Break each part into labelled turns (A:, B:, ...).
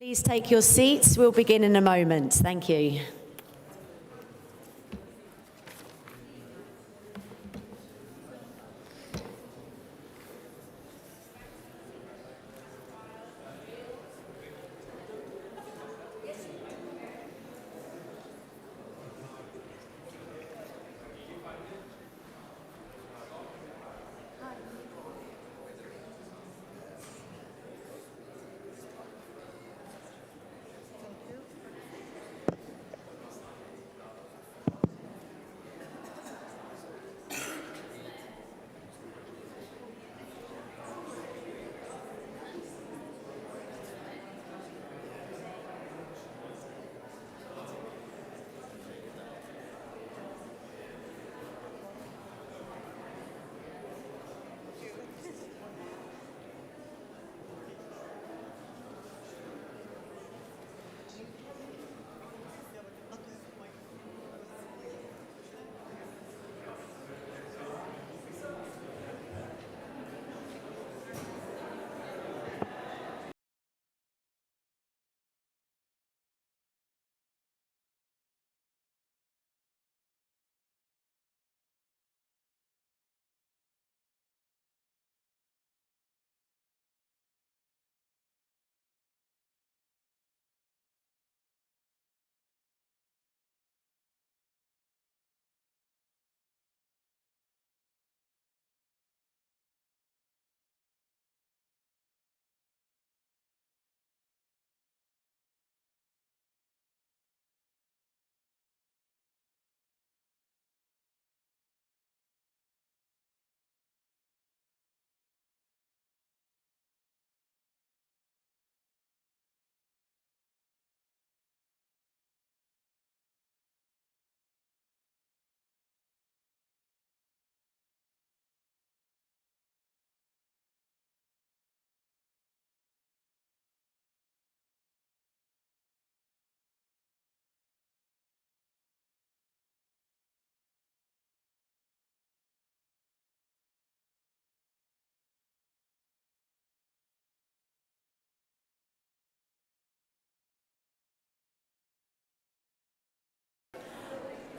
A: Please take your seats. We'll begin in a moment. Thank you.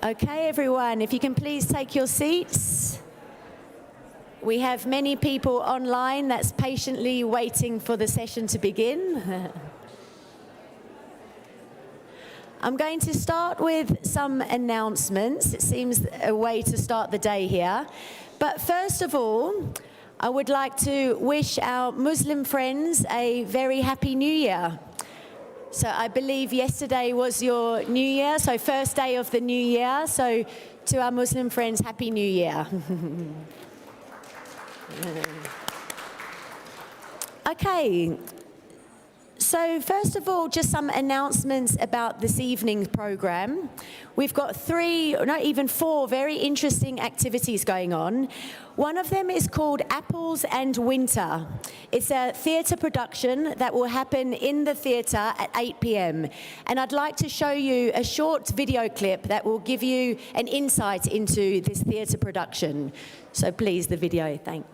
A: Okay, everyone, if you can please take your seats. We have many people online that's patiently waiting for the session to begin. I'm going to start with some announcements. It seems a way to start the day here. But first of all, I would like to wish our Muslim friends a very happy New Year. So I believe yesterday was your New Year, so first day of the New Year. So to our Muslim friends, Happy New Year. Okay, so first of all, just some announcements about this evening's program. We've got 3, or not even 4, very interesting activities going on. One of them is called Apples and Winter. It's a theatre production that will happen in the theatre at 8 p.m. And I'd like to show you a short video clip that will give you an insight into this theatre production. So please, the video, thanks.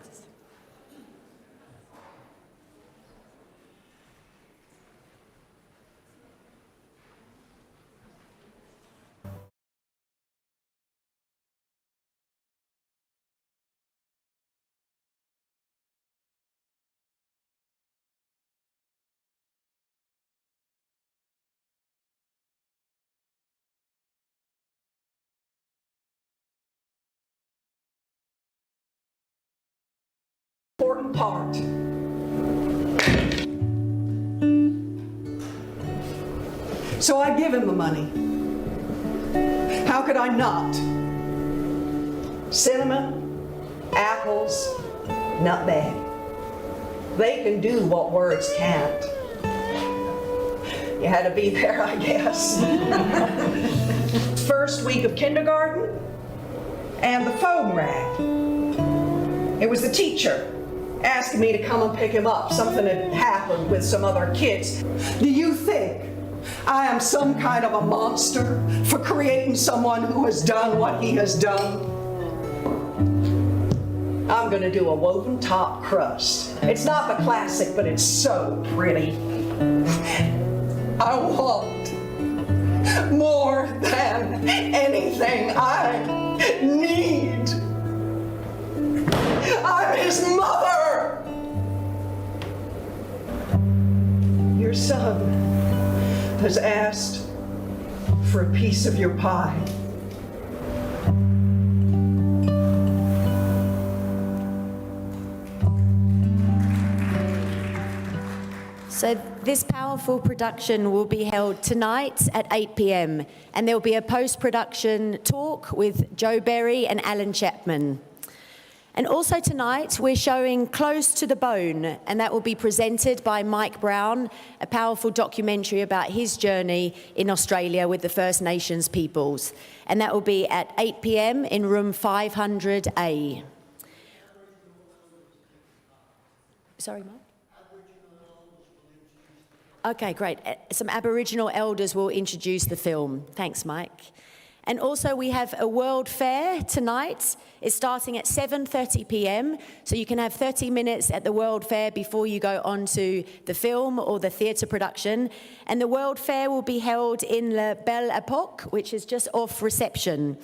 B: Important part. So I give him the money. How could I not? Cinnamon, apples, nutmeg. They can do what words can't. You had to be there, I guess. First week of kindergarten, and the phone rang. It was the teacher asking me to come and pick him up. Something had happened with some other kids. Do you think I am some kind of a monster for creating someone who has done what he has done? I'm gonna do a woven top crust. It's not the classic, but it's so pretty. I want more than anything. I need. I'm his mother. Your son has asked for a piece of your pie.
A: So this powerful production will be held tonight at 8 p.m. and there will be a post-production talk with Joe Berry and Alan Chapman. And also tonight we're showing Close to the Bone, and that will be presented by Mike Brown, a powerful documentary about his journey in Australia with the First Nations peoples. And that will be at 8 p.m. in room 500A. Sorry, Mike? Okay, great. Some Aboriginal elders will introduce the film. Thanks, Mike. And also we have a World Fair tonight. It's starting at 7:30 p.m. So you can have 30 minutes at the World Fair before you go on to the film or the theatre production. And the World Fair will be held in La Belle Epoque, which is just off reception.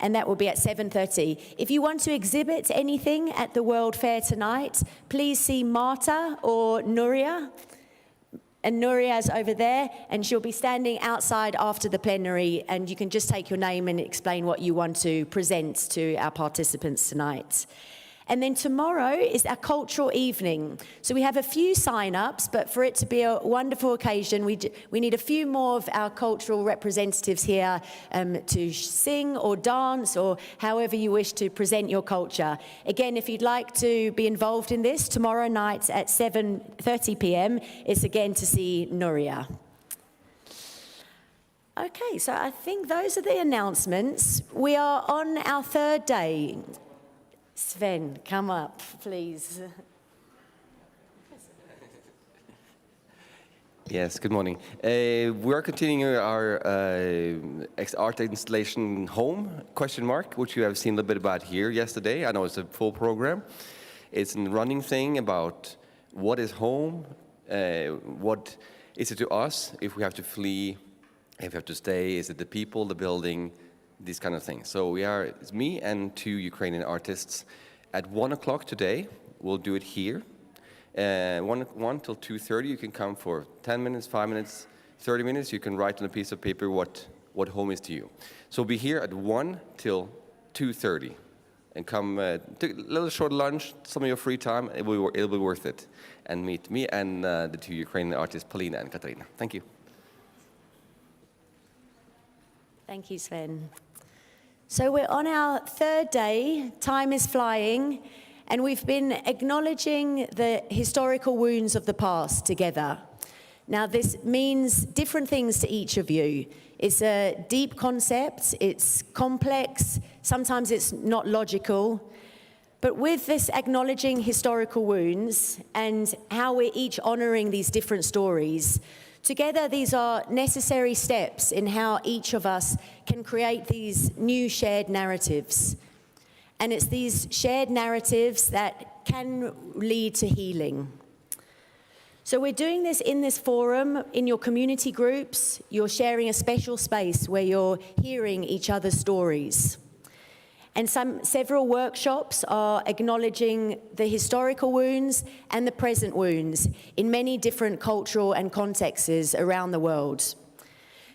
A: And that will be at 7:30. If you want to exhibit anything at the World Fair tonight, please see Marta or Nuria. And Nuria's over there, and she'll be standing outside after the plenary, and you can just take your name and explain what you want to present to our participants tonight. And then tomorrow is our cultural evening. So we have a few sign-ups, but for it to be a wonderful occasion, we need a few more of our cultural representatives here to sing or dance or however you wish to present your culture. Again, if you'd like to be involved in this, tomorrow night at 7:30 p.m. is again to see Nuria. Okay, so I think those are the announcements. We are on our third day. Sven, come up, please.
C: Yes, good morning. We are continuing our art installation home, which you have seen a little bit about here yesterday. I know it's a full program. It's a running thing about what is home, what is it to us if we have to flee, if we have to stay, is it the people, the building, these kind of things. So it's me and 2 Ukrainian artists. At 1 o'clock today, we'll do it here. 1 till 2:30, you can come for 10 minutes, 5 minutes, 30 minutes. You can write on a piece of paper what home is to you. So we'll be here at 1 till 2:30. And come, take a little short lunch, some of your free time, it'll be worth it. And meet me and the 2 Ukrainian artists, Polina and Katarina. Thank you.
A: Thank you, Sven. So we're on our third day, time is flying, and we've been acknowledging the historical wounds of the past together. Now this means different things to each of you. It's a deep concept, it's complex, sometimes it's not logical, but with this acknowledging historical wounds and how we're each honouring these different stories, together, these are necessary steps in how each of us can create these new shared narratives. And it's these shared narratives that can lead to healing. So we're doing this in this forum, in your community groups. You're sharing a special space where you're hearing each other's stories. And several workshops are acknowledging the historical wounds and the present wounds in many different cultural and contexts around the world.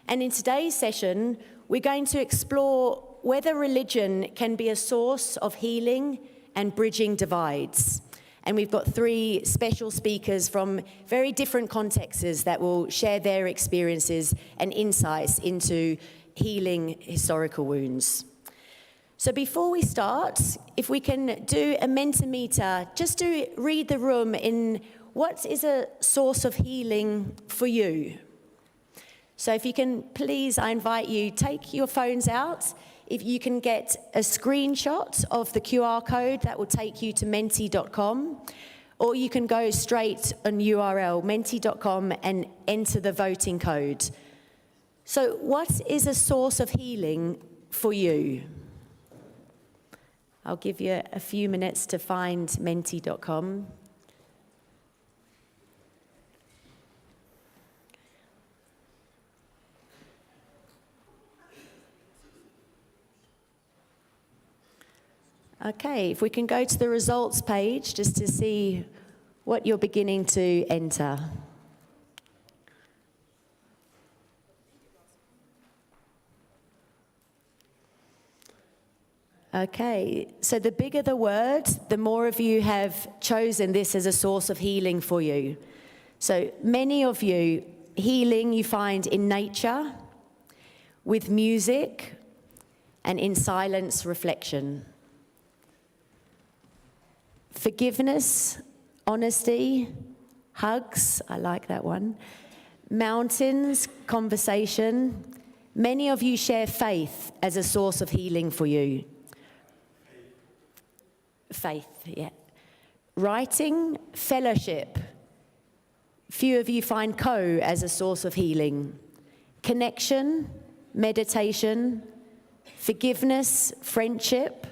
A: And in today's session, we're going to explore whether religion can be a source of healing and bridging divides. And we've got 3 special speakers from very different contexts that will share their experiences and insights into healing historical wounds. So before we start, if we can do a Mentimeter, just to read the room in what is a source of healing for you. So if you can, please, I invite you, take your phones out. If you can get a screenshot of the QR code, that will take you to menti.com. Or you can go straight on URL, menti.com, and enter the voting code. So what is a source of healing for you? I'll give you a few minutes to find menti.com. Okay, if we can go to the results page just to see what you're beginning to enter. Okay, so the bigger the word, the more of you have chosen this as a source of healing for you. So many of you, healing you find in nature, with music, and in silence reflection. Forgiveness, honesty, hugs, I like that one. Mountains, conversation. Many of you share faith as a source of healing for you. Faith, yeah. Writing, fellowship. Few of you find Caux as a source of healing. Connection, meditation, forgiveness, friendship,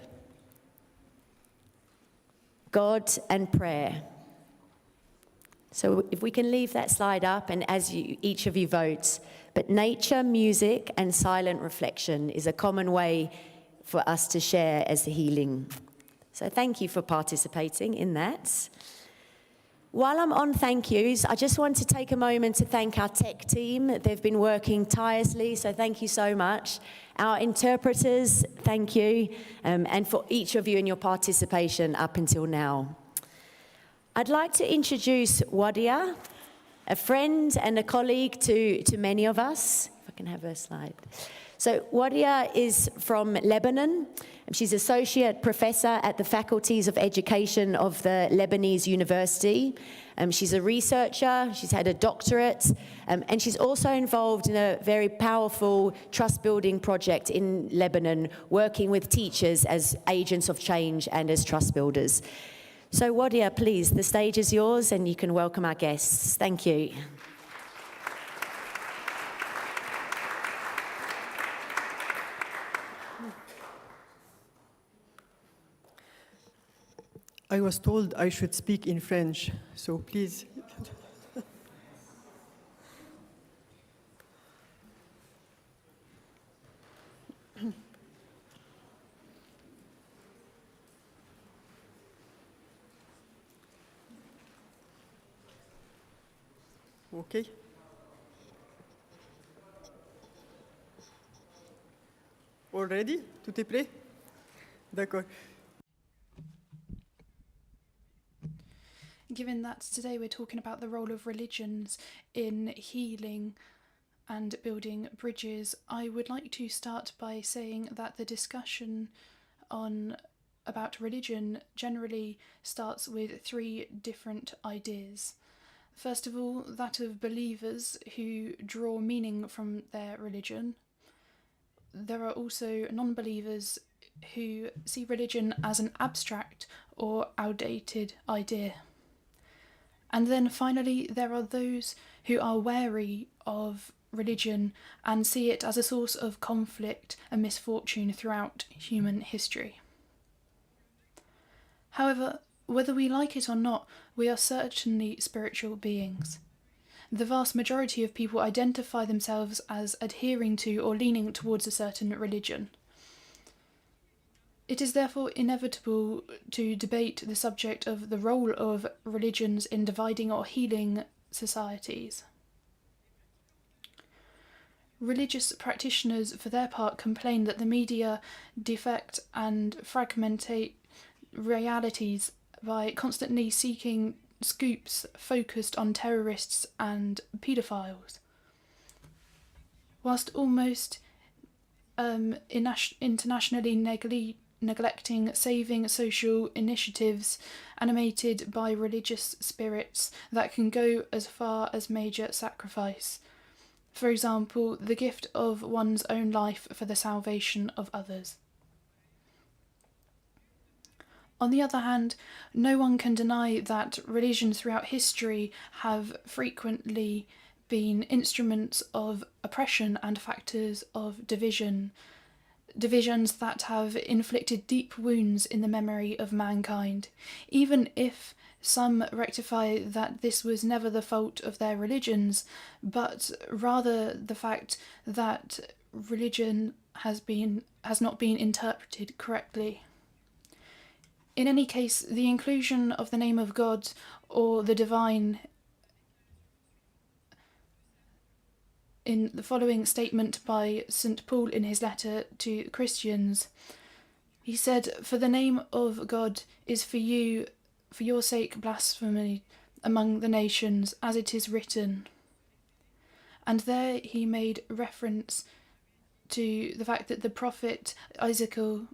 A: God and prayer. So if we can leave that slide up, and as each of you votes, but nature, music, and silent reflection is a common way for us to share as the healing. So thank you for participating in that. While I'm on thank yous, I just want to take a moment to thank our tech team. They've been working tirelessly, so thank you so much. Our interpreters, thank you, and for each of you in your participation up until now. I'd like to introduce Wadia, a friend and a colleague to many of us. If I can have her slide. So Wadia is from Lebanon. She's associate professor at the faculties of education of the Lebanese University. She's a researcher, she's had a doctorate, and she's also involved in a very powerful trust-building project in Lebanon, working with teachers as agents of change and as trust builders. So Wadia, please, the stage is yours and you can welcome our guests. Thank you.
D: I was told I should speak in French, so please. Okay. Already? Tout est prêt? D'accord.
E: Given that today we're talking about the role of religions in healing and building bridges, I would like to start by saying that the discussion about religion generally starts with three different ideas. First of all, that of believers who draw meaning from their religion. There are also non-believers who see religion as an abstract or outdated idea. And then finally, there are those who are wary of religion and see it as a source of conflict and misfortune throughout human history. However, whether we like it or not, we are certainly spiritual beings. The vast majority of people identify themselves as adhering to or leaning towards a certain religion. It is therefore inevitable to debate the subject of the role of religions in dividing or healing societies. Religious practitioners, for their part, complain that the media defect and fragmentate realities by constantly seeking scoops focused on terrorists and paedophiles, whilst almost internationally neglecting saving social initiatives animated by religious spirits that can go as far as major sacrifice. For example, the gift of one's own life for the salvation of others. On the other hand, no one can deny that religions throughout history have frequently been instruments of oppression and factors of divisions that have inflicted deep wounds in the memory of mankind, even if some rectify that this was never the fault of their religions, but rather the fact that religion has not been interpreted correctly. In any case, the inclusion of the name of God or the divine in the following statement by St. Paul in his letter to Christians, he said, "For the name of God is for you, for your sake, blasphemy among the nations, as it is written." And there he made reference to the fact that the prophet Ezekiel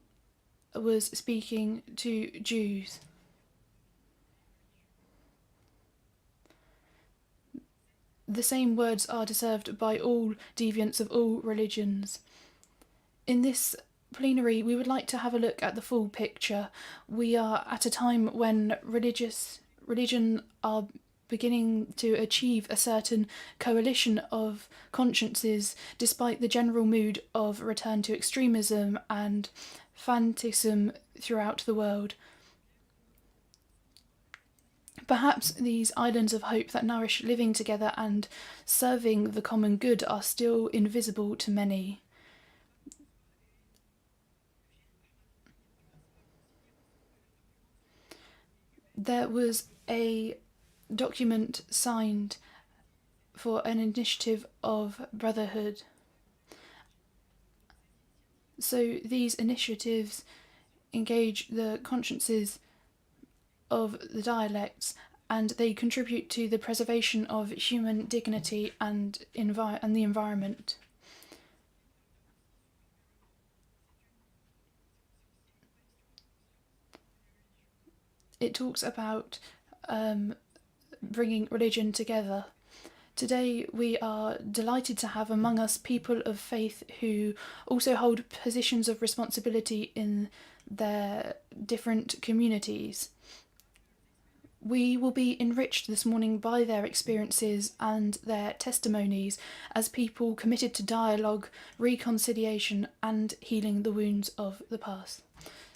E: was speaking to Jews. The same words are deserved by all deviants of all religions. In this plenary, we would like to have a look at the full picture. We are at a time when religion are beginning to achieve a certain coalition of consciences, despite the general mood of return to extremism and fanaticism throughout the world. Perhaps these islands of hope that nourish living together and serving the common good are still invisible to many. There was a document signed for an initiative of brotherhood. So these initiatives engage the consciences of the dialects, and they contribute to the preservation of human dignity and the environment. It talks about bringing religion together. Today we are delighted to have among us people of faith who also hold positions of responsibility in their different communities. We will be enriched this morning by their experiences and their testimonies as people committed to dialogue, reconciliation and healing the wounds of the past.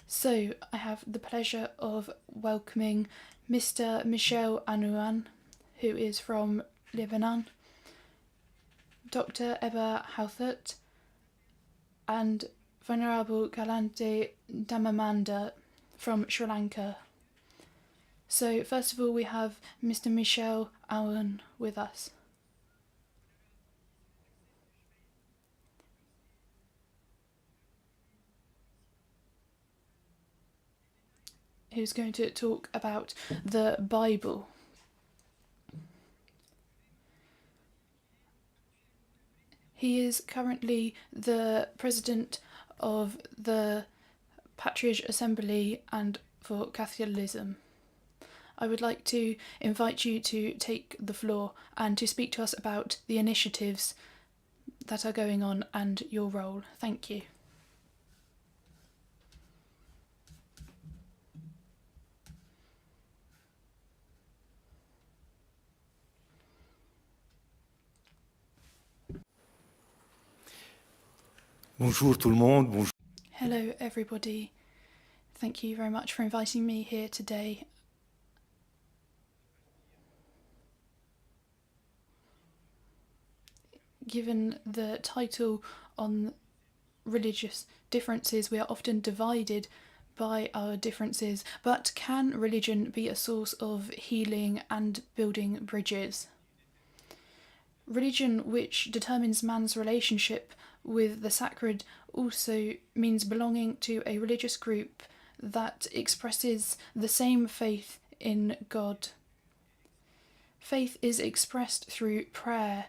E: So I have the pleasure of welcoming Mr. Michel Anouan, who is from Lebanon, Dr. Ebba Houthert, and Venerable Galante Damamanda from Sri Lanka. So first of all, we have Mr. Michel Anouan with us. Who's going to talk about the Bible. He is currently the president of the Patriarch Assembly and for Catholicism. I would like to invite you to take the floor and to speak to us about the initiatives that are going on and your role. Thank you.
F: Bonjour tout le monde. Bonjour.
E: Hello everybody. Thank you very much for inviting me here today. Given the title on religious differences, we are often divided by our differences, but can religion be a source of healing and building bridges? Religion, which determines man's relationship with the sacred, also means belonging to a religious group that expresses the same faith in God. Faith is expressed through prayer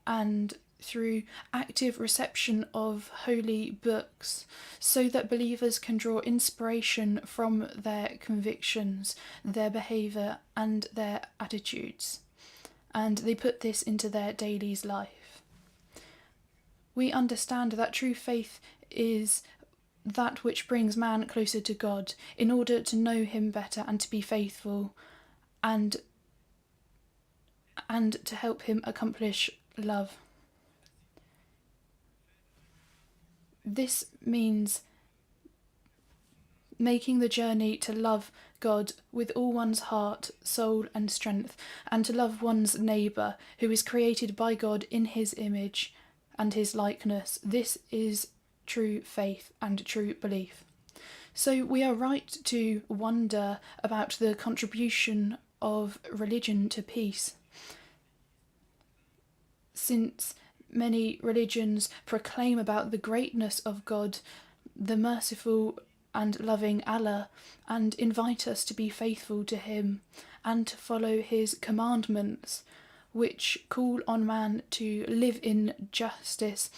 E: and through active reception of holy books, so that believers can draw inspiration from their convictions, their behaviour and their attitudes, and they put this into their daily life. We understand that true faith is that which brings man closer to God in order to know him better and to be faithful and to help him accomplish love. This means making the journey to love God with all one's heart, soul and strength, and to love one's neighbour who is created by God in his image and his likeness. This is true faith and true belief. So we are right to wonder about the contribution of religion to peace, since many religions proclaim about the greatness of God, the merciful and loving Allah, and invite us to be faithful to him and to follow his commandments, which call on man to live in justice,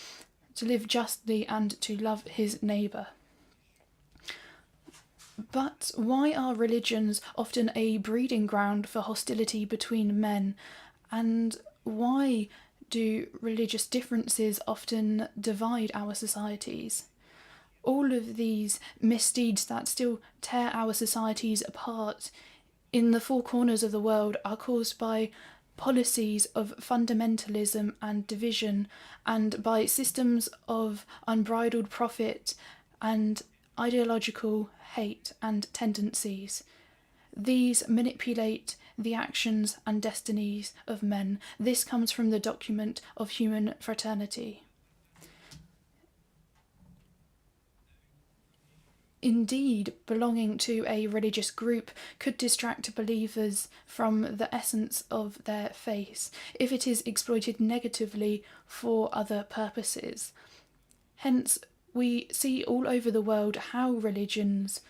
E: to live justly, and to love his neighbour. But why are religions often a breeding ground for hostility between men, and why do religious differences often divide our societies? All of these misdeeds that still tear our societies apart in the four corners of the world are caused by policies of fundamentalism and division, and by systems of unbridled profit and ideological hate and tendencies. These manipulate the actions and destinies of men. This comes from the document of human fraternity. Indeed, belonging to a religious group could distract believers from the essence of their faith if it is exploited negatively for other purposes. Hence, we see all over the world how religions,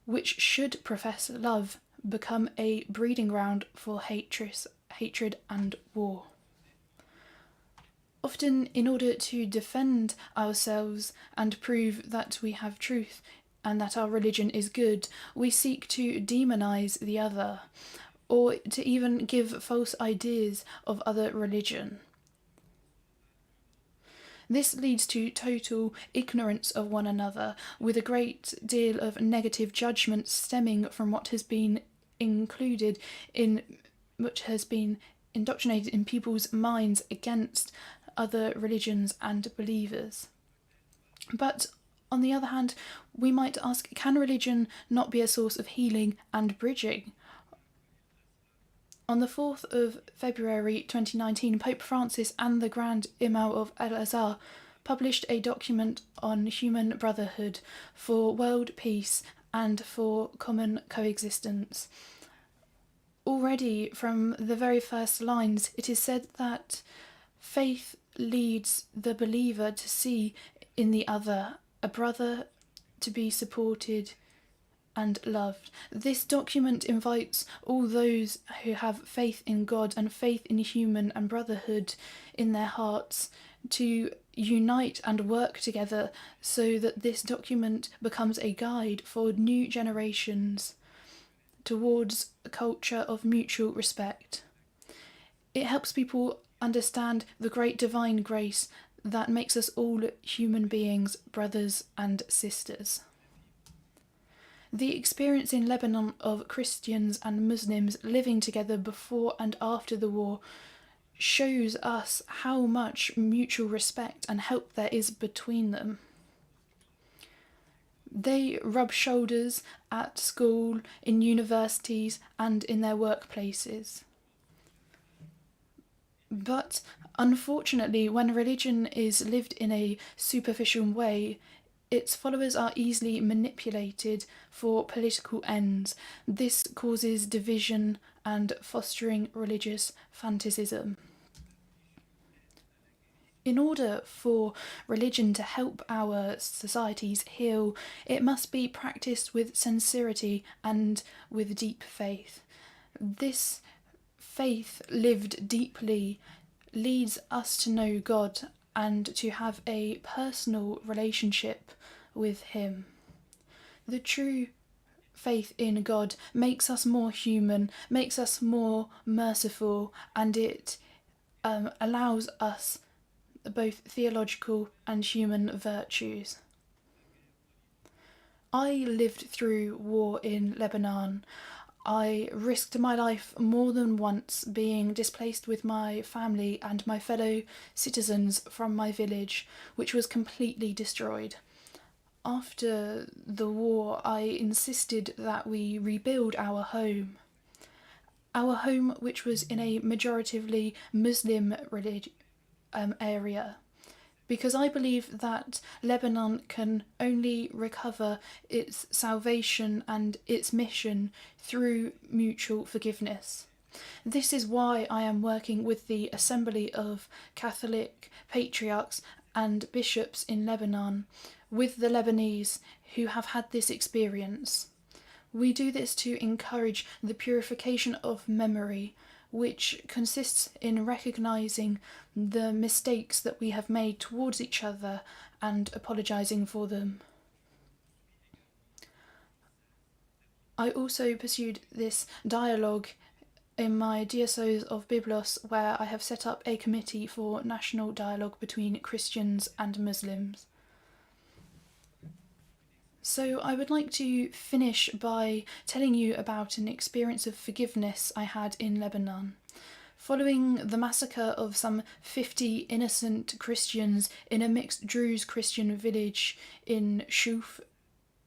E: which should profess love, become a breeding ground for hatred and war. Often, in order to defend ourselves and prove that we have truth and that our religion is good, we seek to demonize the other, or to even give false ideas of other religion. This leads to total ignorance of one another, with a great deal of negative judgment stemming from what has been included in, which has been indoctrinated in people's minds against other religions and believers. But on the other hand, we might ask, can religion not be a source of healing and bridging? On the 4th of February 2019, Pope Francis and the Grand Imam of Al-Azhar published a document on human brotherhood for world peace and for common coexistence. Already from the very first lines, it is said that faith leads the believer to see in the other a brother to be supported and loved. This document invites all those who have faith in God and faith in human and brotherhood in their hearts to unite and work together so that this document becomes a guide for new generations towards a culture of mutual respect. It helps people understand the great divine grace that makes us all human beings, brothers and sisters. The experience in Lebanon of Christians and Muslims living together before and after the war shows us how much mutual respect and help there is between them. They rub shoulders at school, in universities, and in their workplaces. But unfortunately, when religion is lived in a superficial way, its followers are easily manipulated for political ends. This causes division and fostering religious fanaticism. In order for religion to help our societies heal, it must be practiced with sincerity and with deep faith. This faith lived deeply leads us to know God and to have a personal relationship with him. The true faith in God makes us more human, makes us more merciful, and it allows us both theological and human virtues. I lived through war in Lebanon. I risked my life more than once being displaced with my family and my fellow citizens from my village, which was completely destroyed. After the war, I insisted that we rebuild our home. Our home, which was in a majoritively Muslim area. because I believe that Lebanon can only recover its salvation and its mission through mutual forgiveness. This is why I am working with the Assembly of Catholic Patriarchs and Bishops in Lebanon, with the Lebanese who have had this experience. We do this to encourage the purification of memory, which consists in recognising the mistakes that we have made towards each other and apologising for them. I also pursued this dialogue in my Diocese of Byblos, where I have set up a committee for national dialogue between Christians and Muslims. So I would like to finish by telling you about an experience of forgiveness I had in Lebanon. Following the massacre of some 50 innocent Christians in a mixed Druze-Christian village in Caux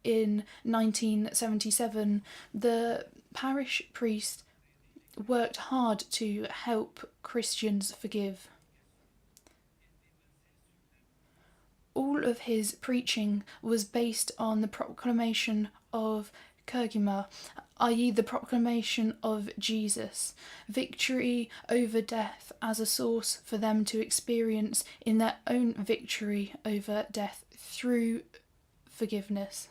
E: in 1977, the parish priest worked hard to help Christians forgive. All of his preaching was based on the proclamation of Kergima, i.e. the proclamation of Jesus, victory over death as a source for them to experience in their own victory over death through forgiveness.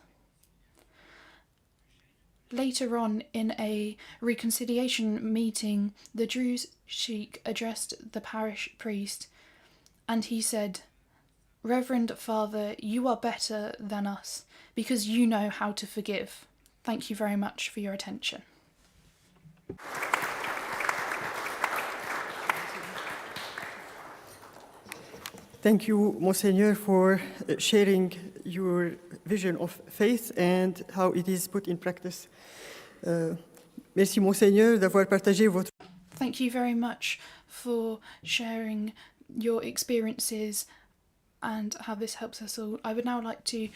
E: Later on, in a reconciliation meeting, the Druze sheikh addressed the parish priest, and he said, "Reverend Father, you are better than us because you know how to forgive." Thank you very much for your attention.
D: Thank you, Monseigneur, for sharing your vision of faith and how it is put in practice. Merci, Monseigneur, d'avoir partagé votre...
E: Thank you very much for sharing your experiences and how this helps us all. I would now like to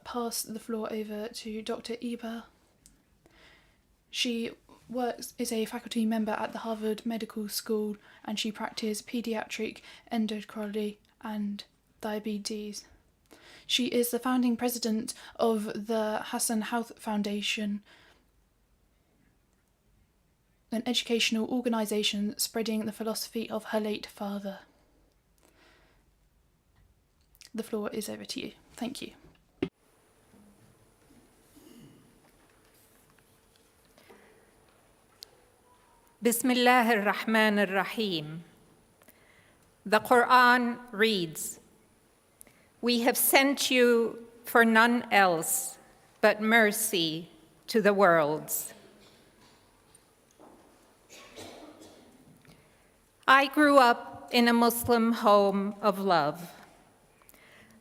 E: pass the floor over to Dr. Iba. She is a faculty member at the Harvard Medical School, and she practices pediatric endocrinology and diabetes. She is the founding president of the Hassan Health Foundation, an educational organisation spreading the philosophy of her late father. The floor is over to you. Thank you.
G: Bismillah ar-Rahman ar-Rahim. The Quran reads, "We have sent you for none else but mercy to the worlds." I grew up in a Muslim home of love.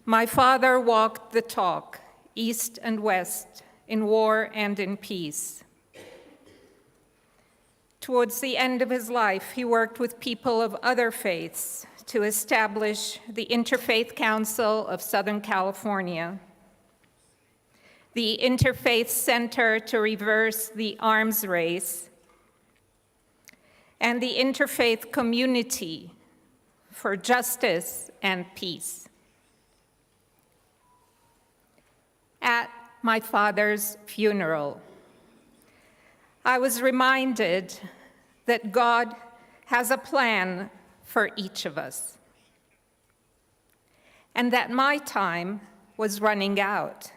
G: My father walked the talk, east and west, in war and in peace. Towards the end of his life, he worked with people of other faiths to establish the Interfaith Council of Southern California, the Interfaith Center to Reverse the Arms Race, and the Interfaith Community for Justice and Peace. At my father's funeral, I was reminded that God has a plan for each of us, and that my time was running out.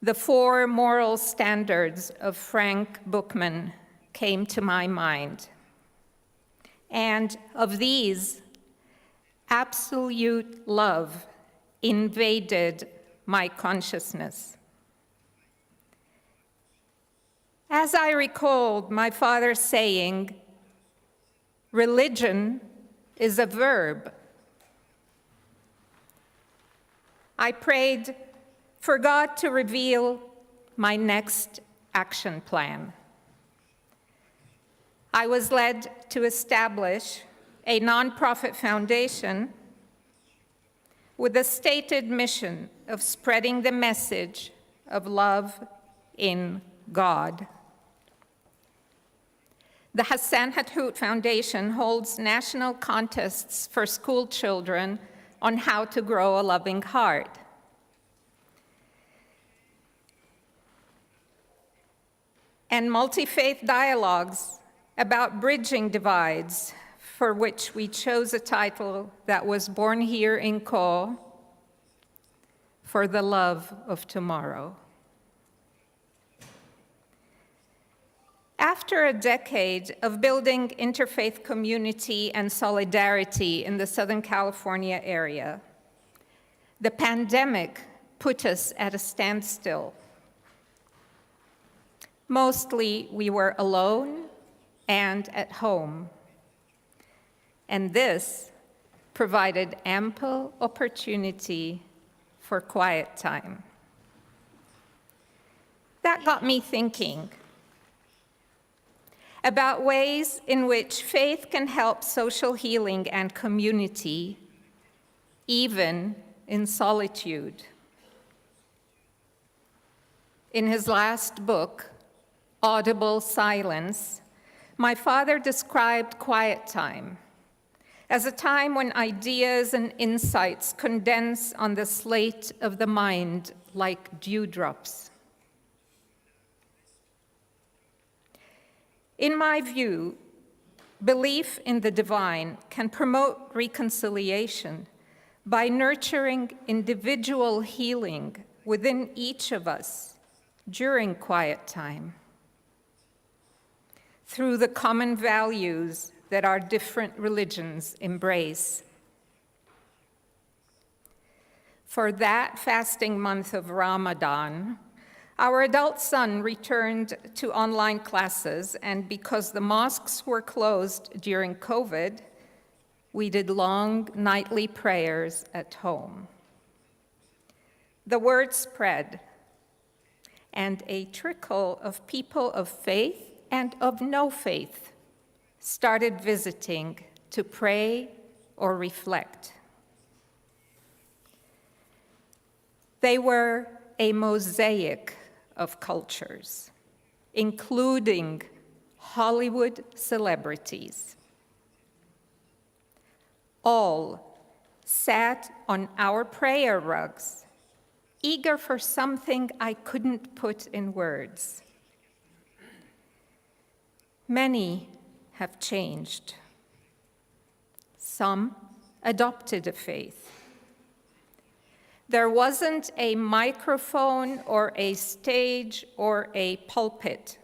G: The 4 moral standards of Frank Bookman came to my mind, and of these, absolute love invaded my consciousness. As I recalled my father saying, "Religion is a verb," I prayed for God to reveal my next action plan. I was led to establish a nonprofit foundation with the stated mission of spreading the message of love in God. the Hassan Hathout Foundation holds national contests for school children on how to grow a loving heart. And multi-faith dialogues about bridging divides, for which we chose a title that was born here in Caux, For the Love of Tomorrow. After a decade of building interfaith community and solidarity in the Southern California area, the pandemic put us at a standstill. Mostly, we were alone and at home, and this provided ample opportunity for quiet time. That got me thinking about ways in which faith can help social healing and community, even in solitude. In his last book, Audible Silence, my father described quiet time as a time when ideas and insights condense on the slate of the mind like dewdrops. In my view, belief in the divine can promote reconciliation by nurturing individual healing within each of us during quiet time, through the common values that our different religions embrace. For that fasting month of Ramadan, our adult son returned to online classes, and because the mosques were closed during COVID, we did long nightly prayers at home. The word spread, and a trickle of people of faith and of no faith started visiting to pray or reflect. They were a mosaic of cultures, including Hollywood celebrities. All sat on our prayer rugs, eager for something I couldn't put in words. Many have changed. Some adopted a faith. There wasn't a microphone or a stage or a pulpit.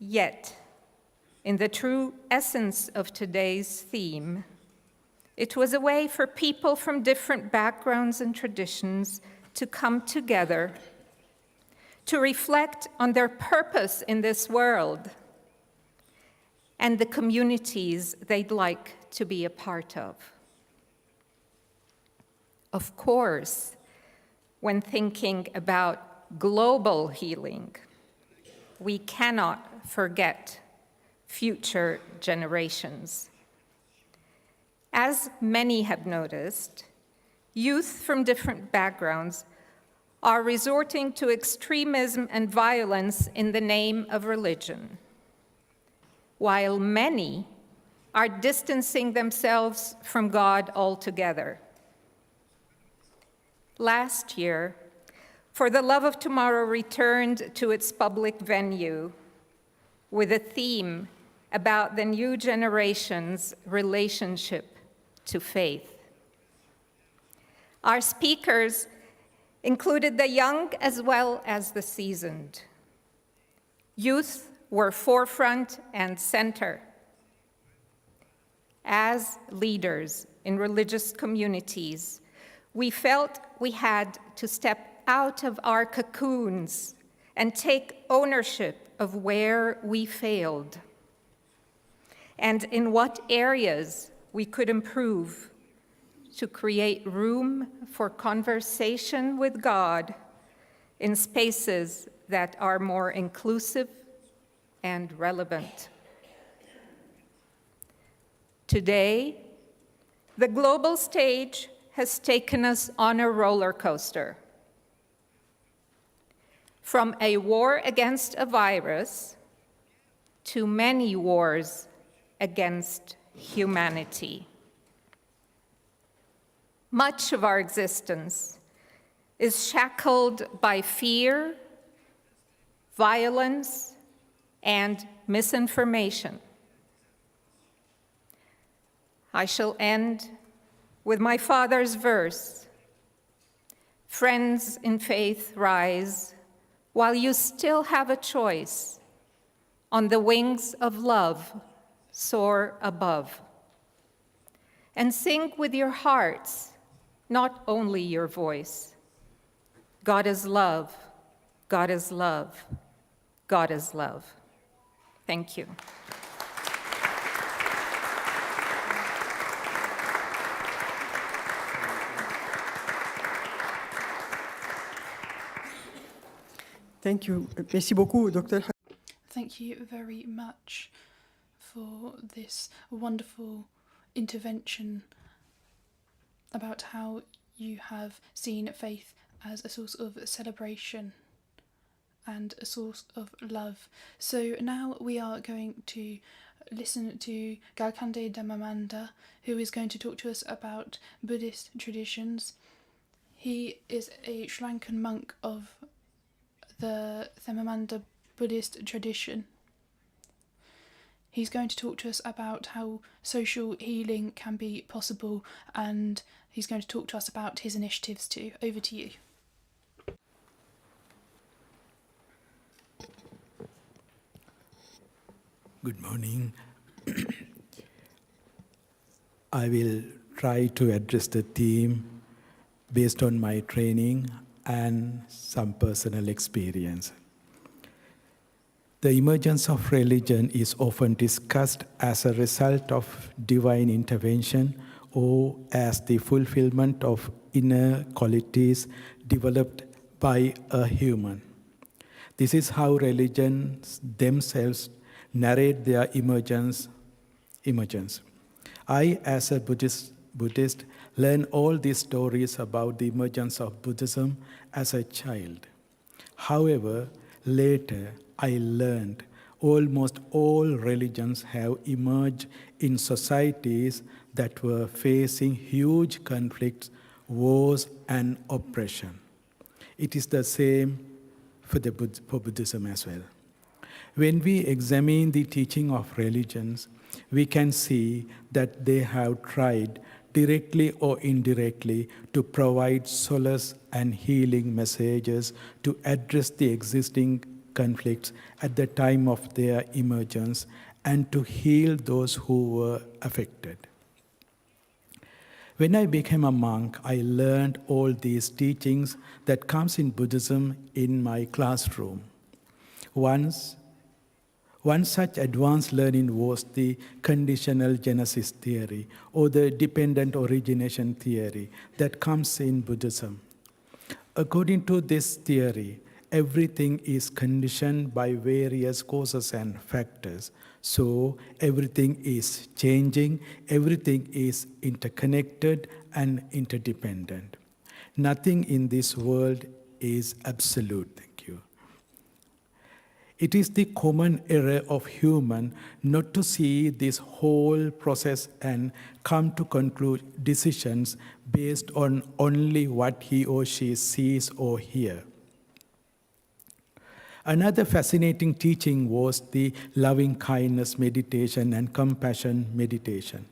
G: Yet, in the true essence of today's theme, it was a way for people from different backgrounds and traditions to come together, to reflect on their purpose in this world and the communities they'd like to be a part of. Of course, when thinking about global healing, we cannot forget future generations. As many have noticed, youth from different backgrounds are resorting to extremism and violence in the name of religion, while many are distancing themselves from God altogether. Last year, For the Love of Tomorrow returned to its public venue with a theme about the new generation's relationship to faith. Our speakers included the young as well as the seasoned. Youth were forefront and center. As leaders in religious communities, we felt we had to step out of our cocoons and take ownership of where we failed and in what areas we could improve to create room for conversation with God in spaces that are more inclusive and relevant. Today, the global stage has taken us on a roller coaster. From a war against a virus to many wars against humanity. Much of our existence is shackled by fear, violence, and misinformation. I shall end with my father's verse. Friends in faith, rise while you still have a choice. On the wings of love, soar above. And sing with your hearts, not only your voice. God is love, God is love, God is love. Thank you.
D: Thank you. Merci beaucoup, Dr.
E: Thank you very much for this wonderful intervention about how you have seen faith as a source of celebration and a source of love. So now we are going to listen to Galkande Dhammamanda, who is going to talk to us about Buddhist traditions. He is a Sri Lankan monk of the Dhammamanda Buddhist tradition. He's going to talk to us about how social healing can be possible, and he's going to talk to us about his initiatives too. Over to you.
F: Good morning. I will try to address the theme based on my training and some personal experience. The emergence of religion is often discussed as a result of divine intervention or as the fulfillment of inner qualities developed by a human. This is how religions themselves narrate their emergence. I, as a Buddhist, learned all these stories about the emergence of Buddhism as a child. However, later I learned almost all religions have emerged in societies that were facing huge conflicts, wars, and oppression. It is the same for Buddhism as well. When we examine the teaching of religions, we can see that they have tried, directly or indirectly, to provide solace and healing messages to address the existing conflicts at the time of their emergence and to heal those who were affected. When I became a monk, I learned all these teachings that comes in Buddhism in my classroom. One such advanced learning was the conditional genesis theory, or the dependent origination theory that comes in Buddhism. According to this theory, everything is conditioned by various causes and factors. So everything is changing, everything is interconnected and interdependent. Nothing in this world is absolute. Thank you. It is the common error of human not to see this whole process and come to conclude decisions based on only what he or she sees or hears. Another fascinating teaching was the loving kindness meditation and compassion meditation.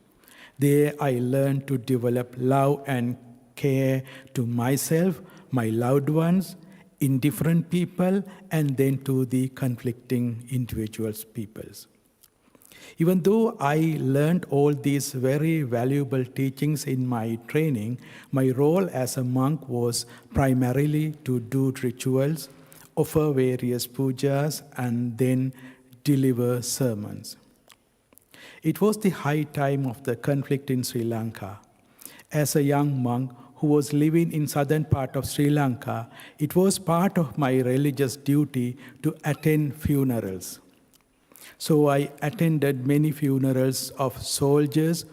F: There I learned to develop love and care to myself, my loved ones, indifferent people, and then to the conflicting individuals, peoples. Even though I learned all these very valuable teachings in my training, my role as a monk was primarily to do rituals, offer various pujas, and then deliver sermons. It was the high time of the conflict in Sri Lanka. As a young monk who was living in southern part of Sri Lanka, it was part of my religious duty to attend funerals. So I attended many funerals of soldiers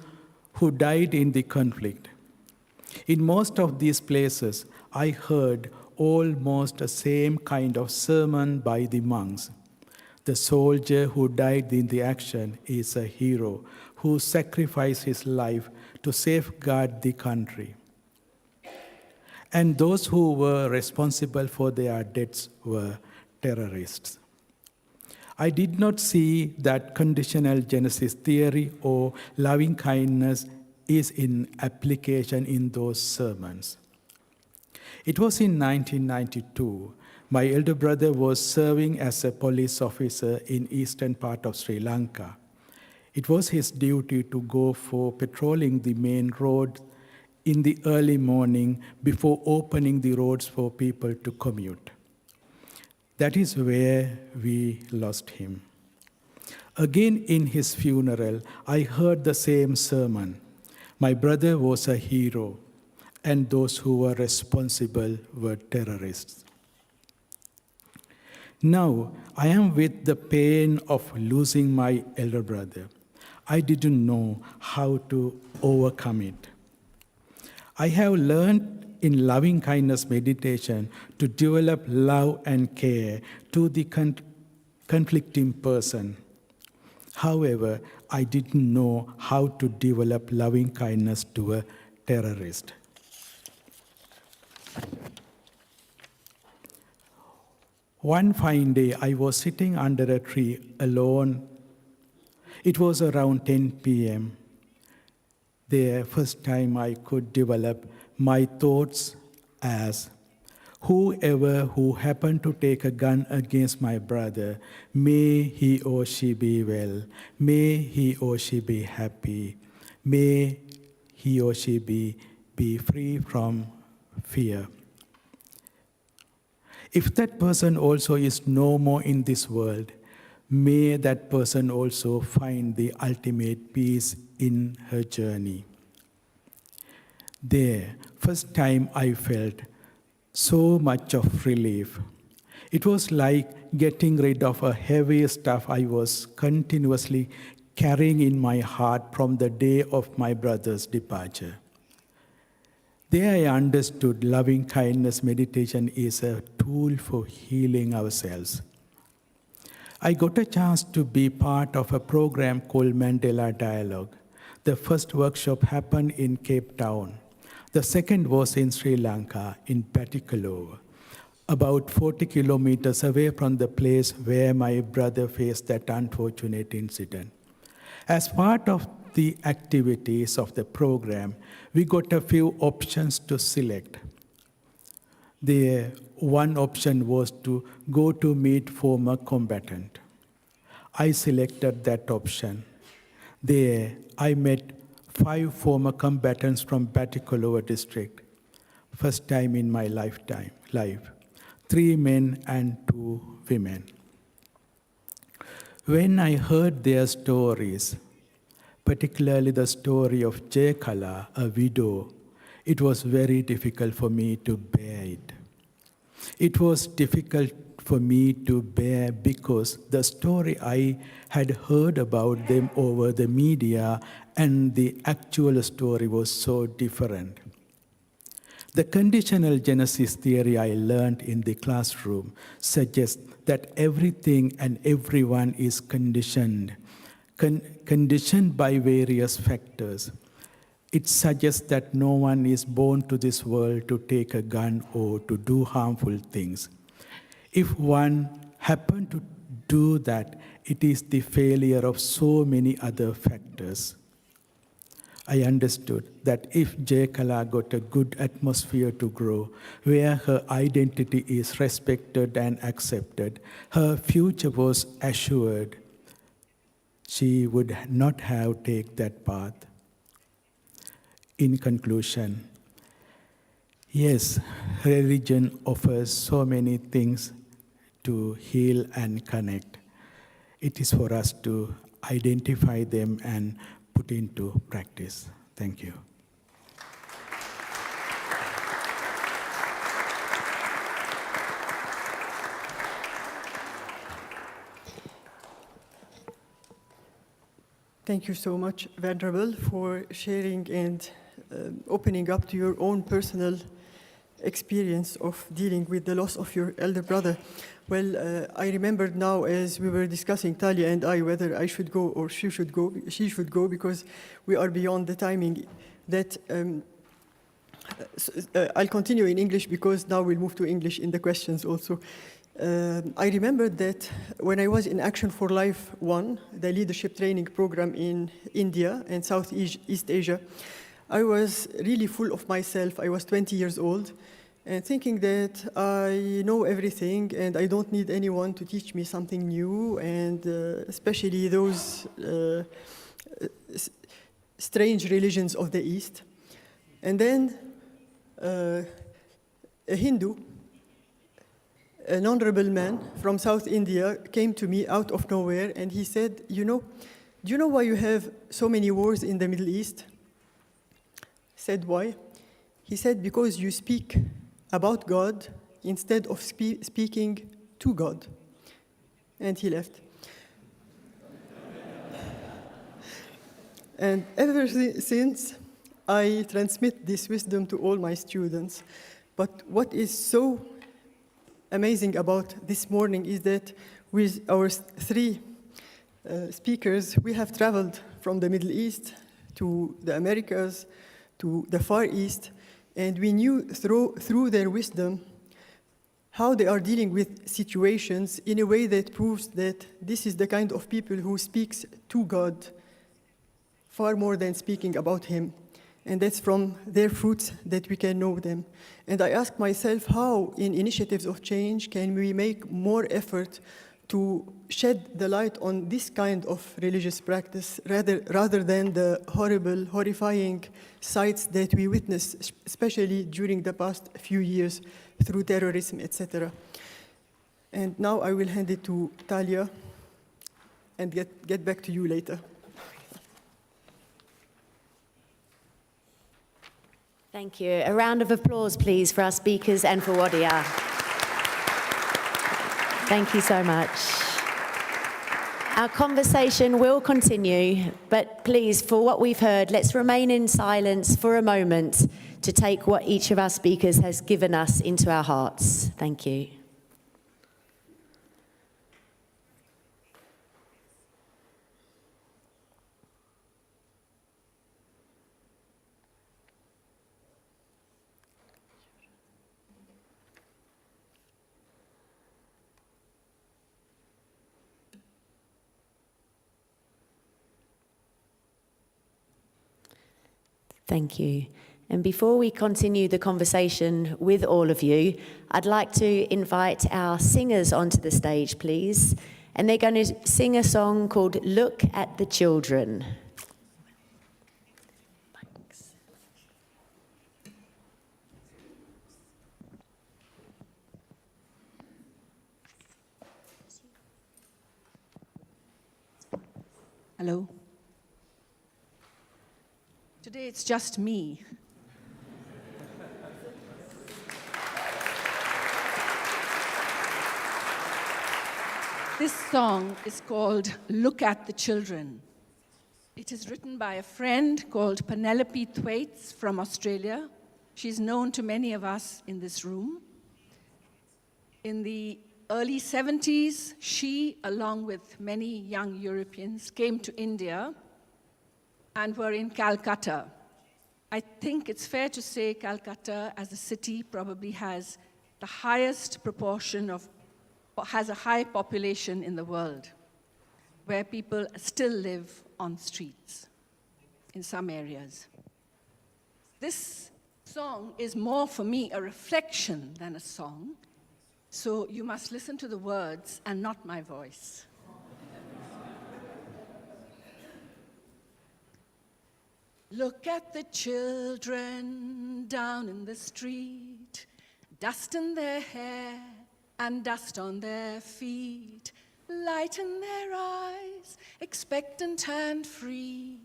F: who died in the conflict. In most of these places, I heard almost the same kind of sermon by the monks. The soldier who died in the action is a hero who sacrificed his life to safeguard the country. And those who were responsible for their deaths were terrorists. I did not see that conditional genesis theory or loving kindness is in application in those sermons. It was in 1992. My elder brother was serving as a police officer in eastern part of Sri Lanka. It was his duty to go for patrolling the main road in the early morning before opening the roads for people to commute. That is where we lost him. Again, in his funeral, I heard the same sermon. My brother was a hero, and those who were responsible were terrorists. Now, I am with the pain of losing my elder brother. I didn't know how to overcome it. I have learned in loving kindness meditation to develop love and care to the conflicting person. However, I didn't know how to develop loving kindness to a terrorist. One fine day, I was sitting under a tree alone. It was around 10 p.m. The first time I could develop my thoughts as, whoever who happened to take a gun against my brother, may he or she be well, may he or she be happy, may he or she be free from fear. If that person also is no more in this world, may that person also find the ultimate peace in her journey. There, first time I felt so much of relief. It was like getting rid of a heavy stuff I was continuously carrying in my heart from the day of my brother's departure. There I understood loving kindness meditation is a tool for healing ourselves. I got a chance to be part of a program called Mandela Dialogue. The first workshop happened in Cape Town. The second was in Sri Lanka, in Plénière, about 40 kilometers away from the place where my brother faced that unfortunate incident. As part of the activities of the program, we got a few options to select. The one option was to go to meet former combatant. I selected that option. There, I met 5 former combatants from Plénière district. First time in my life. 3 men and 2 women. When I heard their stories, particularly the story of Jekala, a widow, it was very difficult for me to bear it. It was difficult for me to bear because the story I had heard about them over the media and the actual story was so different. The conditional genesis theory I learned in the classroom suggests that everything and everyone is conditioned by various factors. It suggests that no one is born to this world to take a gun or to do harmful things. If one happened to do that, it is the failure of so many other factors. I understood that if Jekala got a good atmosphere to grow, where her identity is respected and accepted, her future was assured, she would not have taken that path. In conclusion, yes, religion offers so many things to heal and connect. It is for us to identify them and put into practice. Thank you.
D: Thank you so much, Venerable, for sharing and opening up to your own personal experience of dealing with the loss of your elder brother. Well, I remembered now as we were discussing, Talia and I, whether I should go or she should go, because we are beyond the timing. That I'll continue in English because now we'll move to English in the questions also. I remembered that when I was in Action for Life 1, the leadership training program in India and Southeast Asia, I was really full of myself. I was 20 years old and thinking that I know everything and I don't need anyone to teach me something new, and especially those strange religions of the East. And then a Hindu, an honorable man from South India, came to me out of nowhere and he said, do you know why you have so many wars in the Middle East? I said, why? He said, because you speak about God instead of speaking to God. And he left. And ever since, I transmit this wisdom to all my students. But what is so amazing about this morning is that with our three speakers, we have traveled from the Middle East to the Americas to the Far East, and we knew through their wisdom how they are dealing with situations in a way that proves that this is the kind of people who speaks to God far more than speaking about Him. And that's from their fruits that we can know them. And I ask myself, how in initiatives of change can we make more effort to shed the light on this kind of religious practice rather than the horrible, horrifying sights that we witness, especially during the past few years through terrorism, etc. And now I will hand it to Talia and get back to you later.
A: Thank you. A round of applause, please, for our speakers and for Wadia. Thank you so much. Our conversation will continue, but please, for what we've heard, let's remain in silence for a moment to take what each of our speakers has given us into our hearts. Thank you. Thank you. And before we continue the conversation with all of you, I'd like to invite our singers onto the stage, please. And they're going to sing a song called Look at the Children. Thanks.
B: Hello. Today it's just me. This song is called Look at the Children. It is written by a friend called Penelope Thwaites from Australia. She's known to many of us in this room. In the early 70s, she, along with many young Europeans, came to India and were in Calcutta. I think it's fair to say Calcutta as a city probably has the highest proportion of, has a high population in the world, where people still live on streets in some areas. This song is more for me a reflection than a song, so you must listen to the words and not my voice. Look at the children down in the street, dust in their hair and dust on their feet, light in their eyes, expectant and free,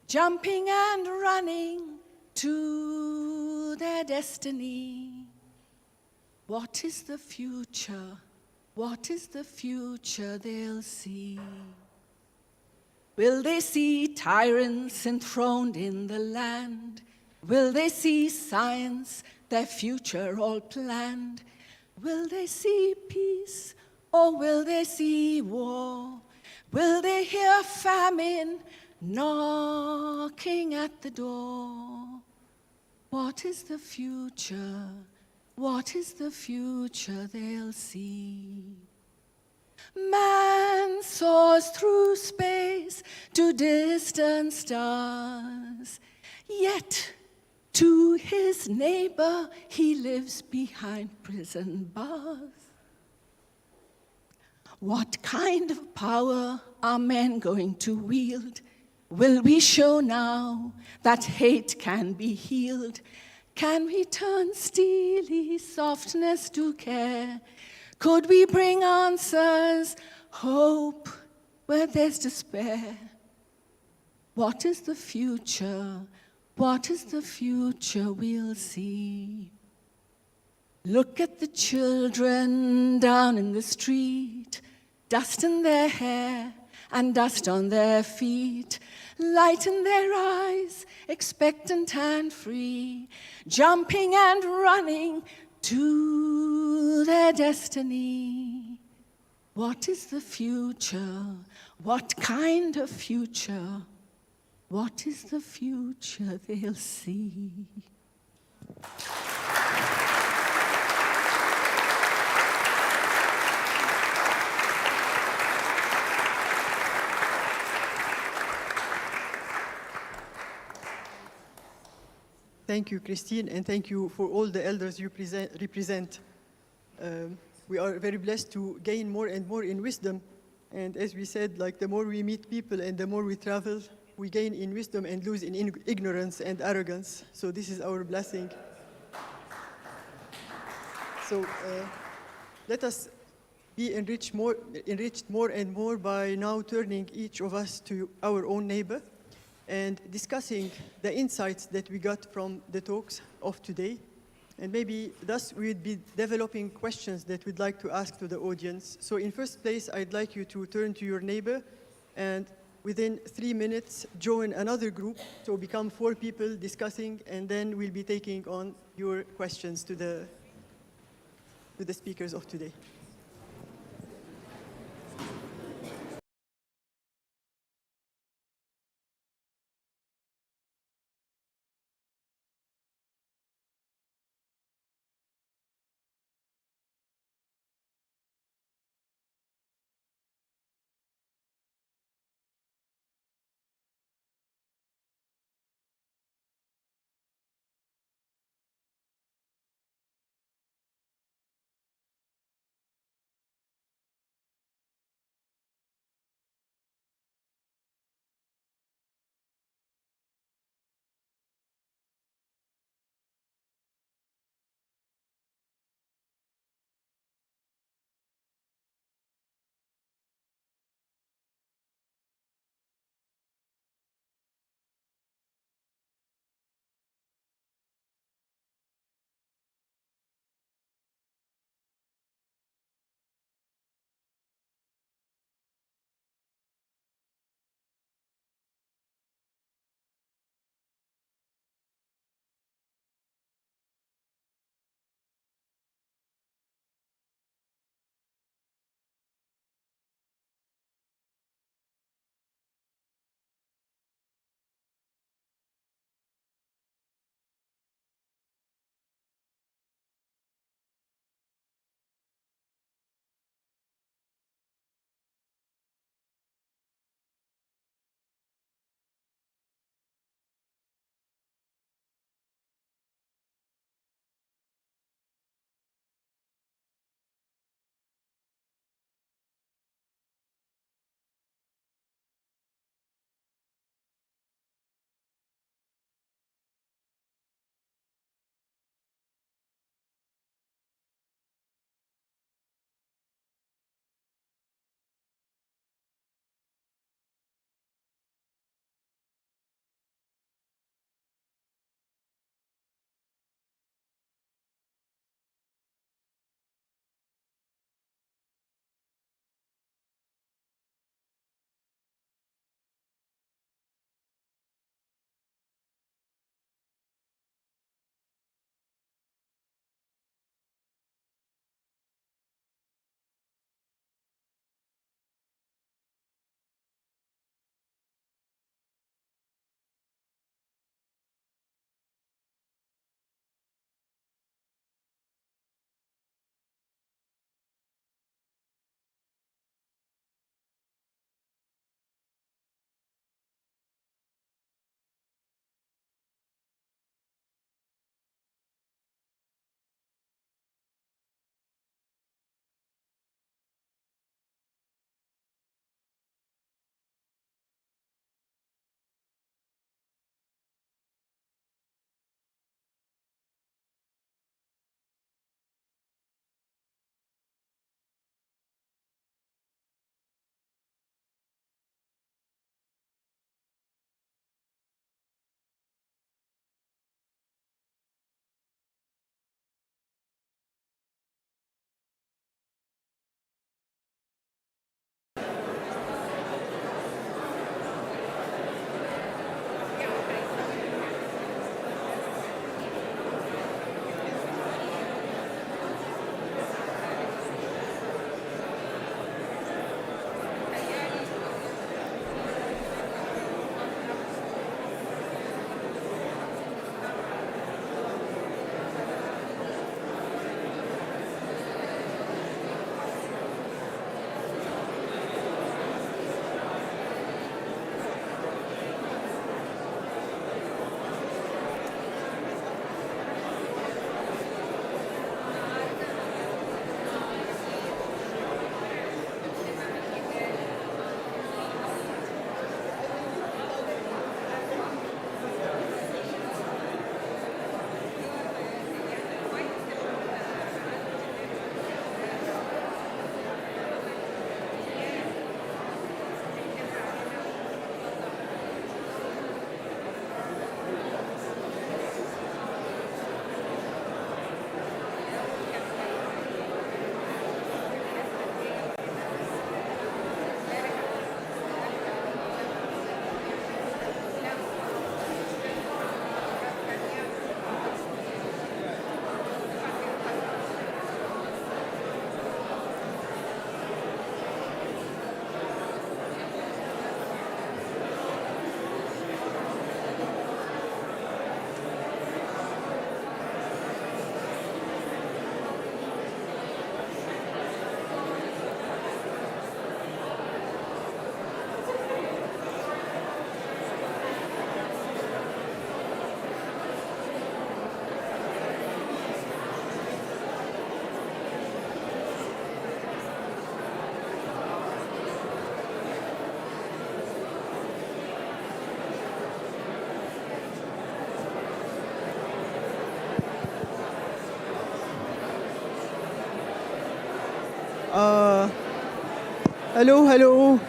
B: jumping and running to their destiny. What is the future? What is the future they'll see? Will they see tyrants enthroned in the land,
H: Will they see science, their future all planned? Will they see peace, or will they see war? Will they hear famine knocking at the door? What is the future? What is the future they'll see? Man soars through space to distant stars, yet to his neighbor he lives behind prison bars. What kind of power are men going to wield? Will we show now that hate can be healed? Can we turn steely softness to care? Could we bring answers, hope where there's despair? What is the future? What is the future we'll see? Look at the children down in the street, dust in their hair and dust on their feet, light in their eyes, expectant and free, jumping and running to their destiny. What is the future? What kind of future? What is the future they'll see?
D: Thank you, Christine, and thank you for all the elders you represent. We are very blessed to gain more and more in wisdom. And as we said, like the more we meet people and the more we travel, we gain in wisdom and lose in ignorance and arrogance. So this is our blessing. So let us be enriched more and more by now turning each of us to our own neighbor and discussing the insights that we got from the talks of today. And maybe thus we'd be developing questions that we'd like to ask to the audience. So in first place, I'd like you to turn to your neighbor and within 3 minutes, join another group, so become 4 people discussing, and then we'll be taking on your questions to the speakers of today. Hello, hello.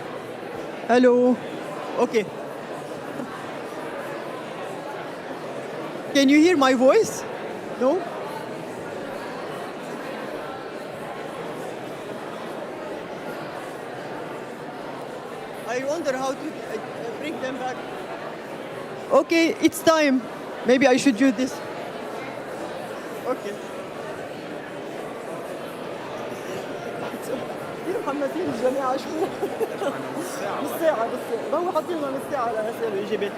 D: Hello. Okay. Can you hear my voice? No? I wonder how to bring them back. Okay, it's time. Maybe I should do this. Okay. كثير محمسين الجماعة شو؟ بالساعة بس هو حاطين لنا الساعة على أسئلة وإجابات.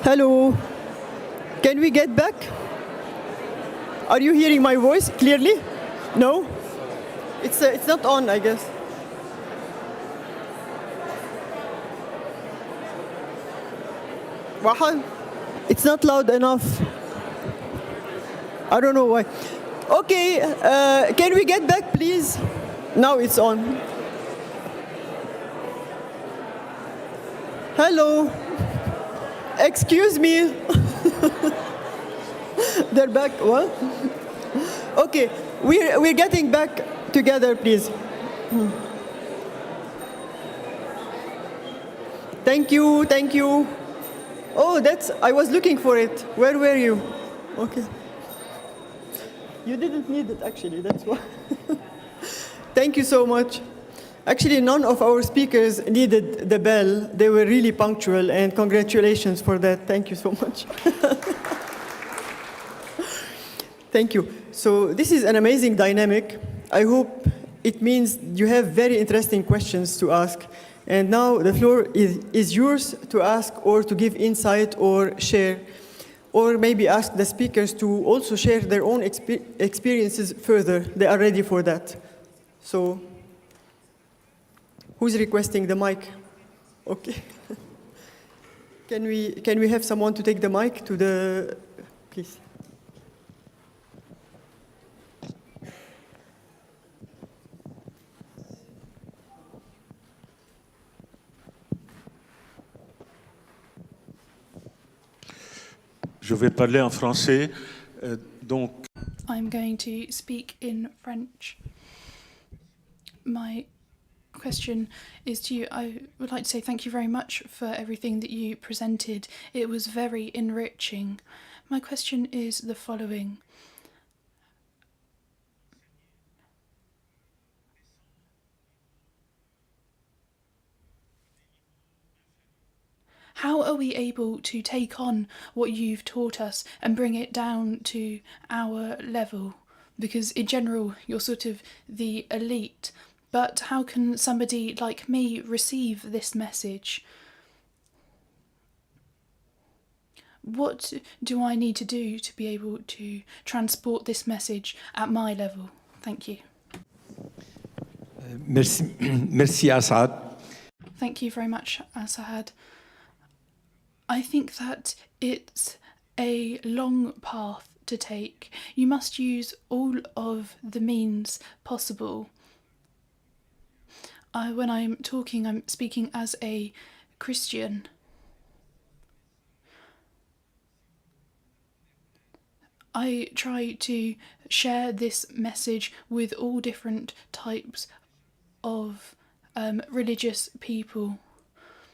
D: Hello. Can we get back? Are you hearing my voice clearly? No? It's not on, I guess. Wahan? It's not loud enough. I don't know why. Okay, can we get back, please? Now it's on. Hello. Excuse me. They're back. What? Okay, we're getting back together, please. Thank you, thank you. Oh, I was looking for it. Where were you? Okay. You didn't need it, actually, that's why. Thank you so much. Actually, none of our speakers needed the bell. They were really punctual, and congratulations for that. Thank you so much. Thank you. So this is an amazing dynamic. I hope it means you have very interesting questions to ask. And now the floor is yours to ask or to give insight or share, or maybe ask the speakers to also share their own experiences further. They are ready for that. So who's requesting the mic? Okay. Can we have someone to take the mic to the, please?
I: Je vais parler en français, donc.
E: I'm going to speak in French. My question is to you. I would like to say thank you very much for everything that you presented. It was very enriching. My question is the following. How are we able to take on what you've taught us and bring it down to our level? Because in general, you're sort of the elite, but how can somebody like me receive this message? What do I need to do to be able to transport this message at my level? Thank you.
J: Merci Assad.
E: Thank you very much, Asahad. I think that it's a long path to take. You must use all of the means possible. When I'm speaking as a Christian. I try to share this message with all different types of religious people.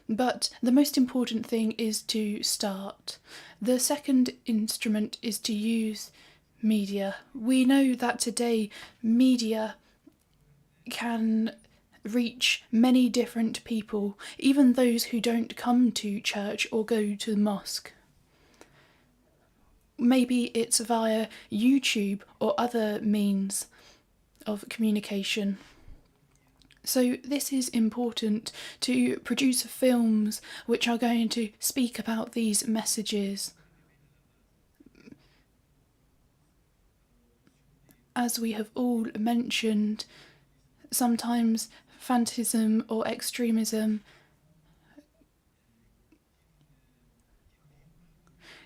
E: But the most important thing is to start. The second instrument is to use media. We know that today media can reach many different people, even those who don't come to church or go to the mosque. Maybe it's via YouTube or other means of communication. So this is important, to produce films which are going to speak about these messages. As we have all mentioned, sometimes fanaticism or extremism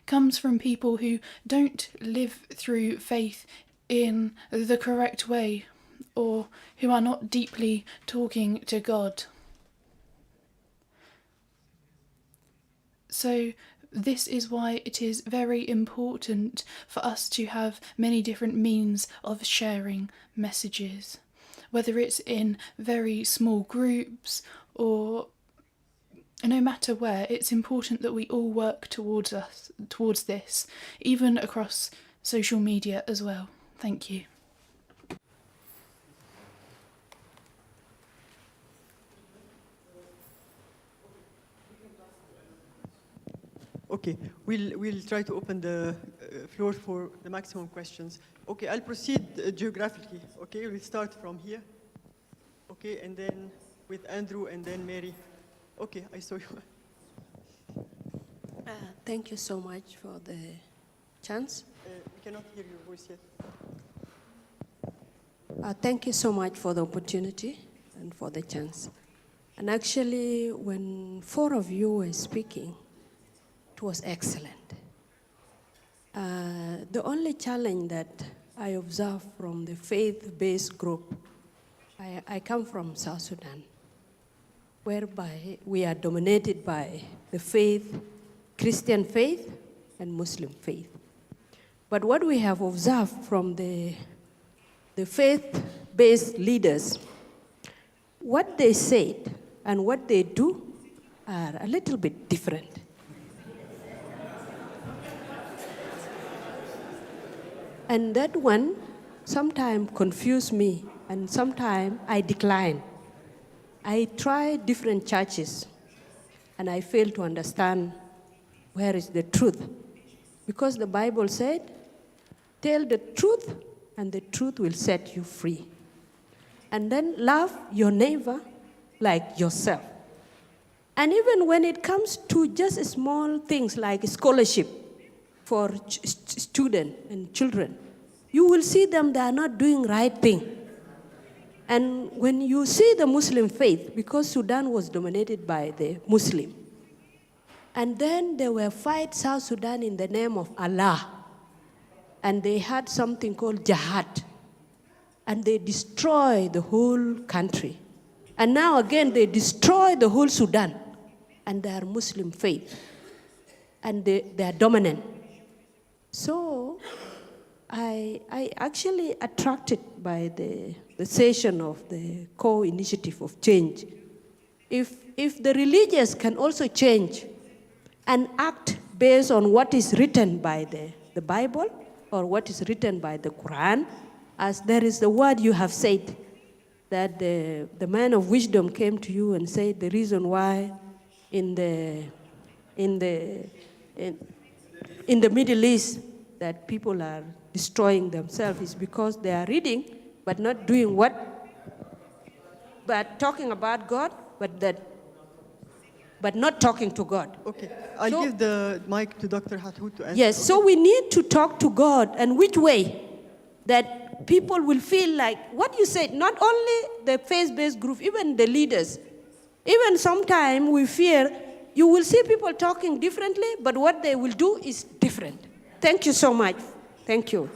E: comes from people who don't live through faith in the correct way, or who are not deeply talking to God. So this is why it is very important for us to have many different means of sharing messages, whether it's in very small groups or no matter where. It's important that we all work towards this, even across social media as well. Thank you.
D: Okay, we'll try to open the floor for the maximum questions. Okay, I'll proceed geographically. Okay, we'll start from here. Okay, and then with Andrew and then Mary. Okay, I saw you.
K: Thank you so much for the chance.
D: We cannot hear your voice yet.
K: Thank you so much for the opportunity and for the chance. And actually, when 4 of you were speaking, it was excellent. The only challenge that I observe from the faith-based group, I come from South Sudan, whereby we are dominated by the faith, Christian faith and Muslim faith. But what we have observed from the faith-based leaders, what they said and what they do are a little bit different. And that one sometimes confused me, and sometimes I decline. I try different churches, and I fail to understand where is the truth. Because the Bible said, tell the truth, and the truth will set you free. And then love your neighbor like yourself. And even when it comes to just small things like scholarship for students and children, you will see them, they are not doing right thing. And when you see the Muslim faith, because Sudan was dominated by the Muslim, and then they were fight South Sudan in the name of Allah, and they had something called jihad, and they destroy the whole country. And now again, they destroy the whole Sudan, and they are Muslim faith, and they are dominant. So I actually attracted by the session of the Caux initiative of change. If the religious can also change and act based on what is written by the Bible or what is written by the Quran, as there is the word you have said, that the man of wisdom came to you and said the reason why in the Middle East that people are destroying themselves is because they are reading but not doing what? But talking about God, but not talking to God.
D: Okay, I'll give the mic to Dr. Hathout to answer.
K: Yes, so we need to talk to God, and which way? That people will feel like, what you said, not only the faith-based group, even the leaders. Even sometimes we fear, you will see people talking differently, but what they will do is different. Thank you so much. Thank you.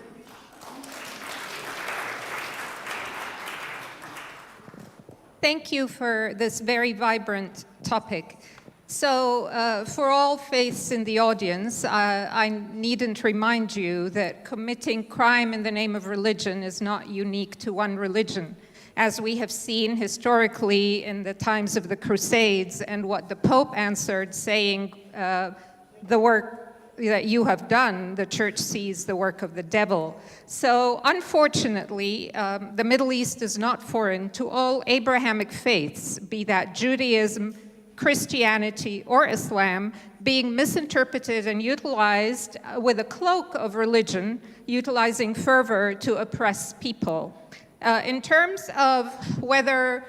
G: Thank you for this very vibrant topic. So, for all faiths in the audience, I needn't remind you that committing crime in the name of religion is not unique to one religion. As we have seen historically in the times of the Crusades and what the Pope answered, saying, the work that you have done, the church sees the work of the devil. So, unfortunately, the Middle East is not foreign to all Abrahamic faiths, be that Judaism, Christianity, or Islam, being misinterpreted and utilized with a cloak of religion, utilizing fervor to oppress people. In terms of whether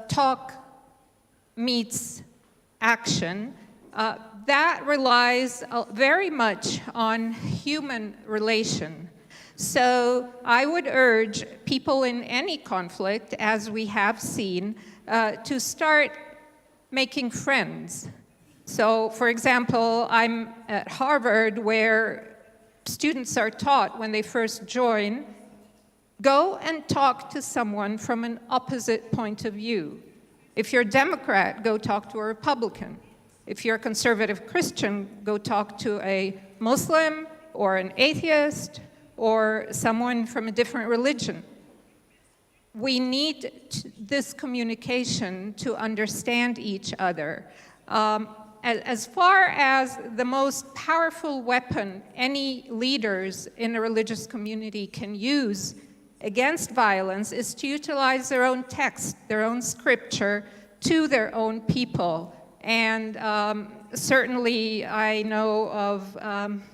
G: talk meets action, that relies very much on human relation. So I would urge people in any conflict, as we have seen, to start making friends. So, for example, I'm at Harvard, where students are taught when they first join, go and talk to someone from an opposite point of view. If you're a Democrat, go talk to a Republican. If you're a conservative Christian, go talk to a Muslim or an atheist or someone from a different religion. We need this communication to understand each other. As far as the most powerful weapon any leaders in a religious community can use against violence is to utilize their own text, their own scripture, to their own people. And certainly I know of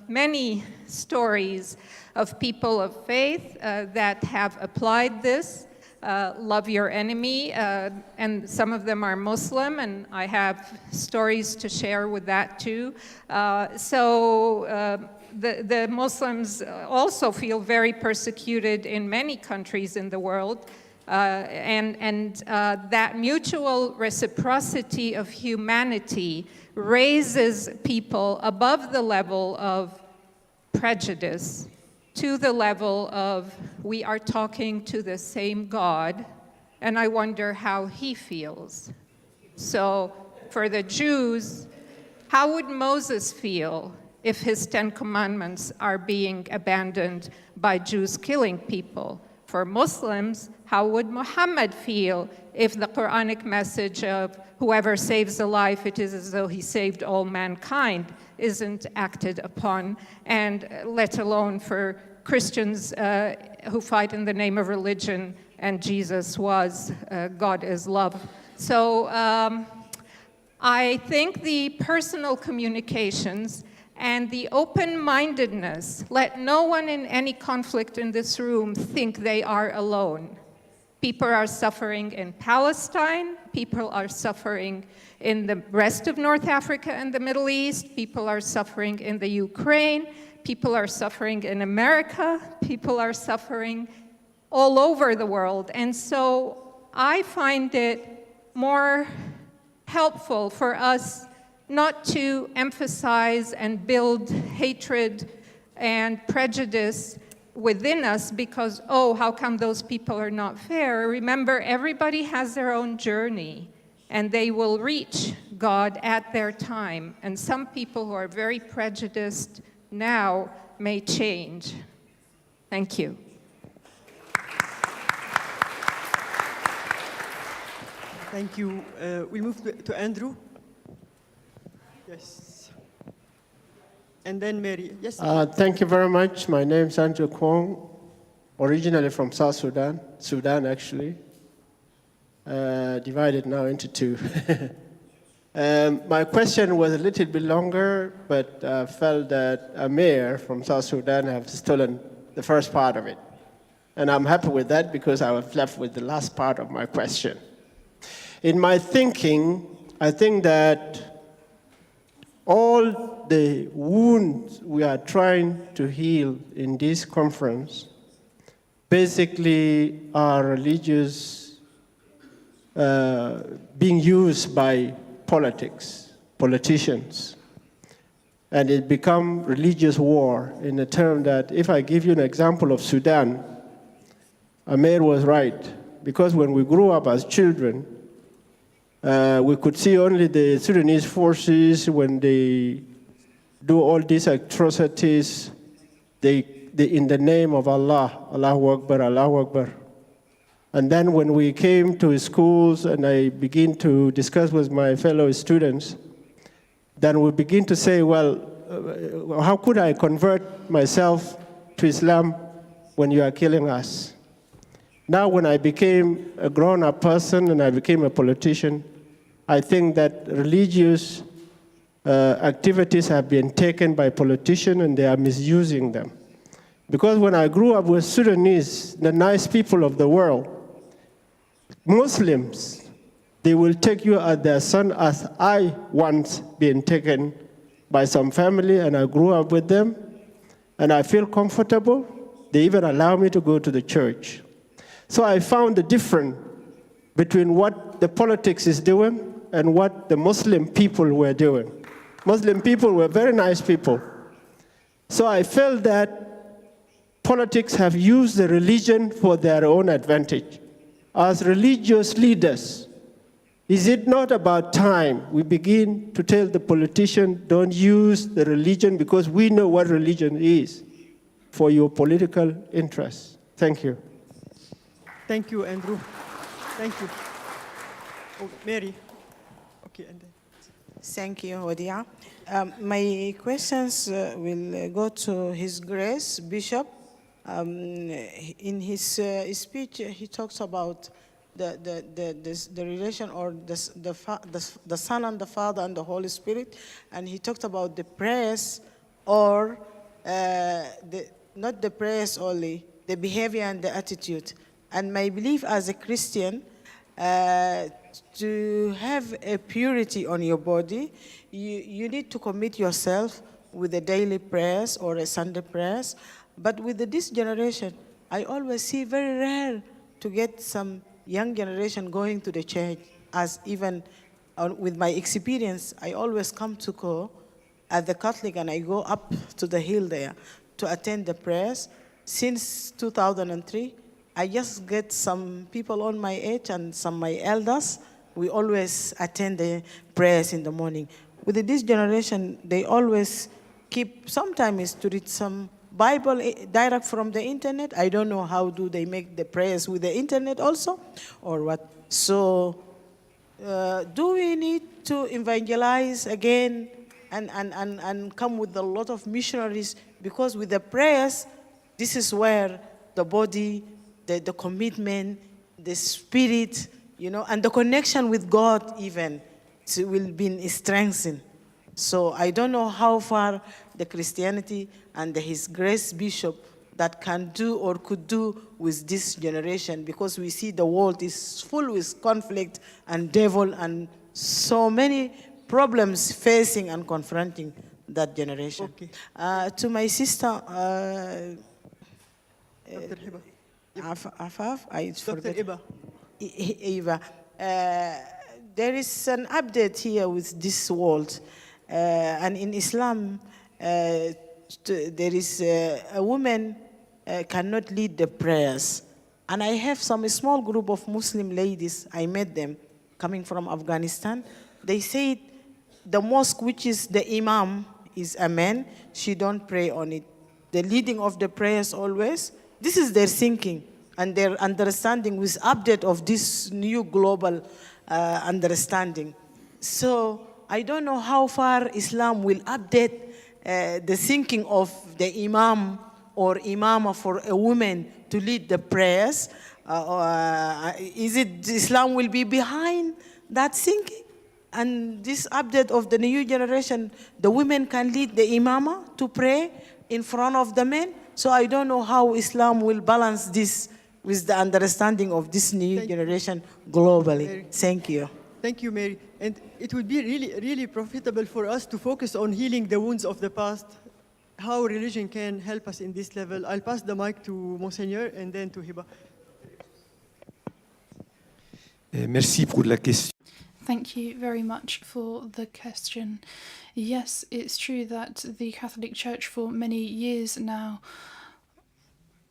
G: many stories of people of faith that have applied this. Love your enemy, and some of them are Muslim, and I have stories to share with that too. The Muslims also feel very persecuted in many countries in the world, and that mutual reciprocity of humanity raises people above the level of prejudice to the level of we are talking to the same God, and I wonder how he feels. So for the Jews, how would Moses feel if his 10 commandments are being abandoned by Jews killing people? For Muslims, how would Muhammad feel if the Quranic message of whoever saves a life, it is as though he saved all mankind, isn't acted upon, and let alone for Christians who fight in the name of religion, and Jesus was, God is love. So I think the personal communications and the open-mindedness, let no one in any conflict in this room think they are alone. People are suffering in Palestine, people are suffering in the rest of North Africa and the Middle East, people are suffering in the Ukraine, people are suffering in America, people are suffering all over the world. And so I find it more helpful for us not to emphasize and build hatred and prejudice within us because, oh, how come those people are not fair? Remember, everybody has their own journey, and they will reach God at their time. And some people who are very prejudiced now may change. Thank you.
D: Thank you. We move to Andrew. Yes. And then Mary. Yes.
L: Thank you very much. My name is Andrew Kwong, originally from South Sudan, actually, divided now into two. My question was a little bit longer, but I felt that a mayor from South Sudan have stolen the first part of it. And I'm happy with that because I was left with the last part of my question. In my thinking, I think that all the wounds we are trying to heal in this conference basically are religious being used by politicians. And it become religious war in the term that if I give you an example of Sudan, Amir was right, because when we grew up as children, we could see only the Sudanese forces when they do all these atrocities, they in the name of Allah, Allahu Akbar, Allahu Akbar. And then when we came to schools and I begin to discuss with my fellow students, then we begin to say, well, how could I convert myself to Islam when you are killing us? Now when I became a grown-up person and I became a politician, I think that religious activities have been taken by politicians and they are misusing them. Because when I grew up with Sudanese, the nice people of the world, Muslims, they will take you as their son, as I once been taken by some family, and I grew up with them, and I feel comfortable. They even allow me to go to the church. So I found the difference between what the politics is doing and what the Muslim people were doing. Muslim people were very nice people. So I felt that politics have used the religion for their own advantage. As religious leaders, is it not about time we begin to tell the politician, don't use the religion because we know what religion is for your political interests? Thank you.
D: Thank you, Andrew. Thank you. Oh, Mary. Okay, and then.
M: Thank you, Odia. My questions will go to His Grace, Bishop. In his speech, he talks about the relation or the Son and the Father and the Holy Spirit, and he talked about the prayers or not the prayers only, the behavior and the attitude. And my belief as a Christian, to have a purity on your body, you need to commit yourself with the daily prayers or a Sunday prayers. But with this generation, I always see very rare to get some young generation going to the church, as even with my experience, I always come to Caux as the Catholic and I go up to the hill there to attend the prayers. Since 2003, I just get some people on my age and some my elders. We always attend the prayers in the morning. With this generation, they always keep, sometimes to read some Bible direct from the internet. I don't know how do they make the prayers with the internet also, or what. So do we need to evangelize again and come with a lot of missionaries? Because with the prayers, this is where the body, the commitment, the spirit, and the connection with God even will be strengthened. So I don't know how far the Christianity and His Grace Bishop that can do or could do with this generation, because we see the world is full with conflict and devil and so many problems facing and confronting that generation.
D: Okay.
M: To my sister, Afaf, I forgot.
D: Dr.
M: Eva. There is an update here with this world. And in Islam, there is a woman cannot lead the prayers. And I have some small group of Muslim ladies, I met them, coming from Afghanistan. They said the mosque, which is the imam, is a man. She don't pray on it. the leading of the prayers always. This is their thinking and their understanding with update of this new global understanding. So I don't know how far Islam will update the thinking of the imam or imama for a woman to lead the prayers. Is it Islam will be behind that thinking? And this update of the new generation, the women can lead the imama to pray in front of the men. So I don't know how Islam will balance this with the understanding of this new generation globally.
D: Mary.
M: Thank you.
D: Thank you, Mary. And it would be really profitable for us to focus on healing the wounds of the past, how religion can help us in this level. I'll pass the mic to Monseigneur and then to Hiba.
J: Merci pour la question.
E: Thank you very much for the question. Yes, it's true that the Catholic Church for many years now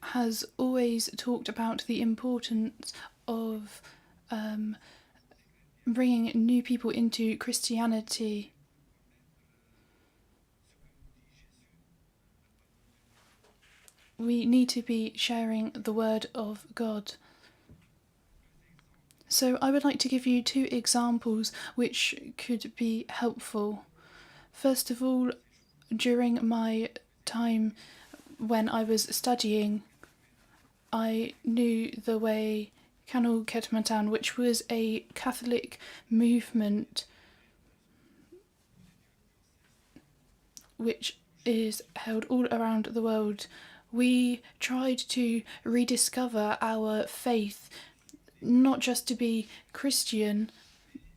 E: has always talked about the importance of bringing new people into Christianity. We need to be sharing the word of God. So I would like to give you 2 examples which could be helpful. First of all, during my time when I was studying, I knew the way Caux Ketmatan, which was a Catholic movement which is held all around the world. We tried to rediscover our faith, not just to be Christian,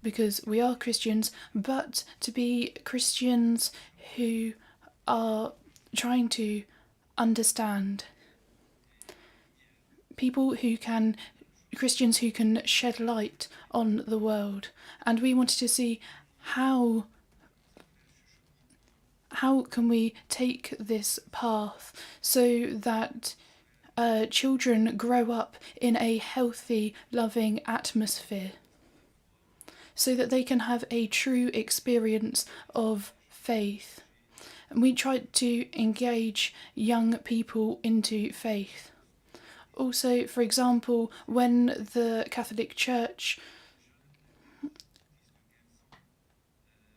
E: because we are Christians, but to be Christians who are trying to understand. Christians who can shed light on the world. And we wanted to see how can we take this path so that children grow up in a healthy, loving atmosphere, so that they can have a true experience of faith. And we tried to engage young people into faith. Also, for example, when the Catholic Church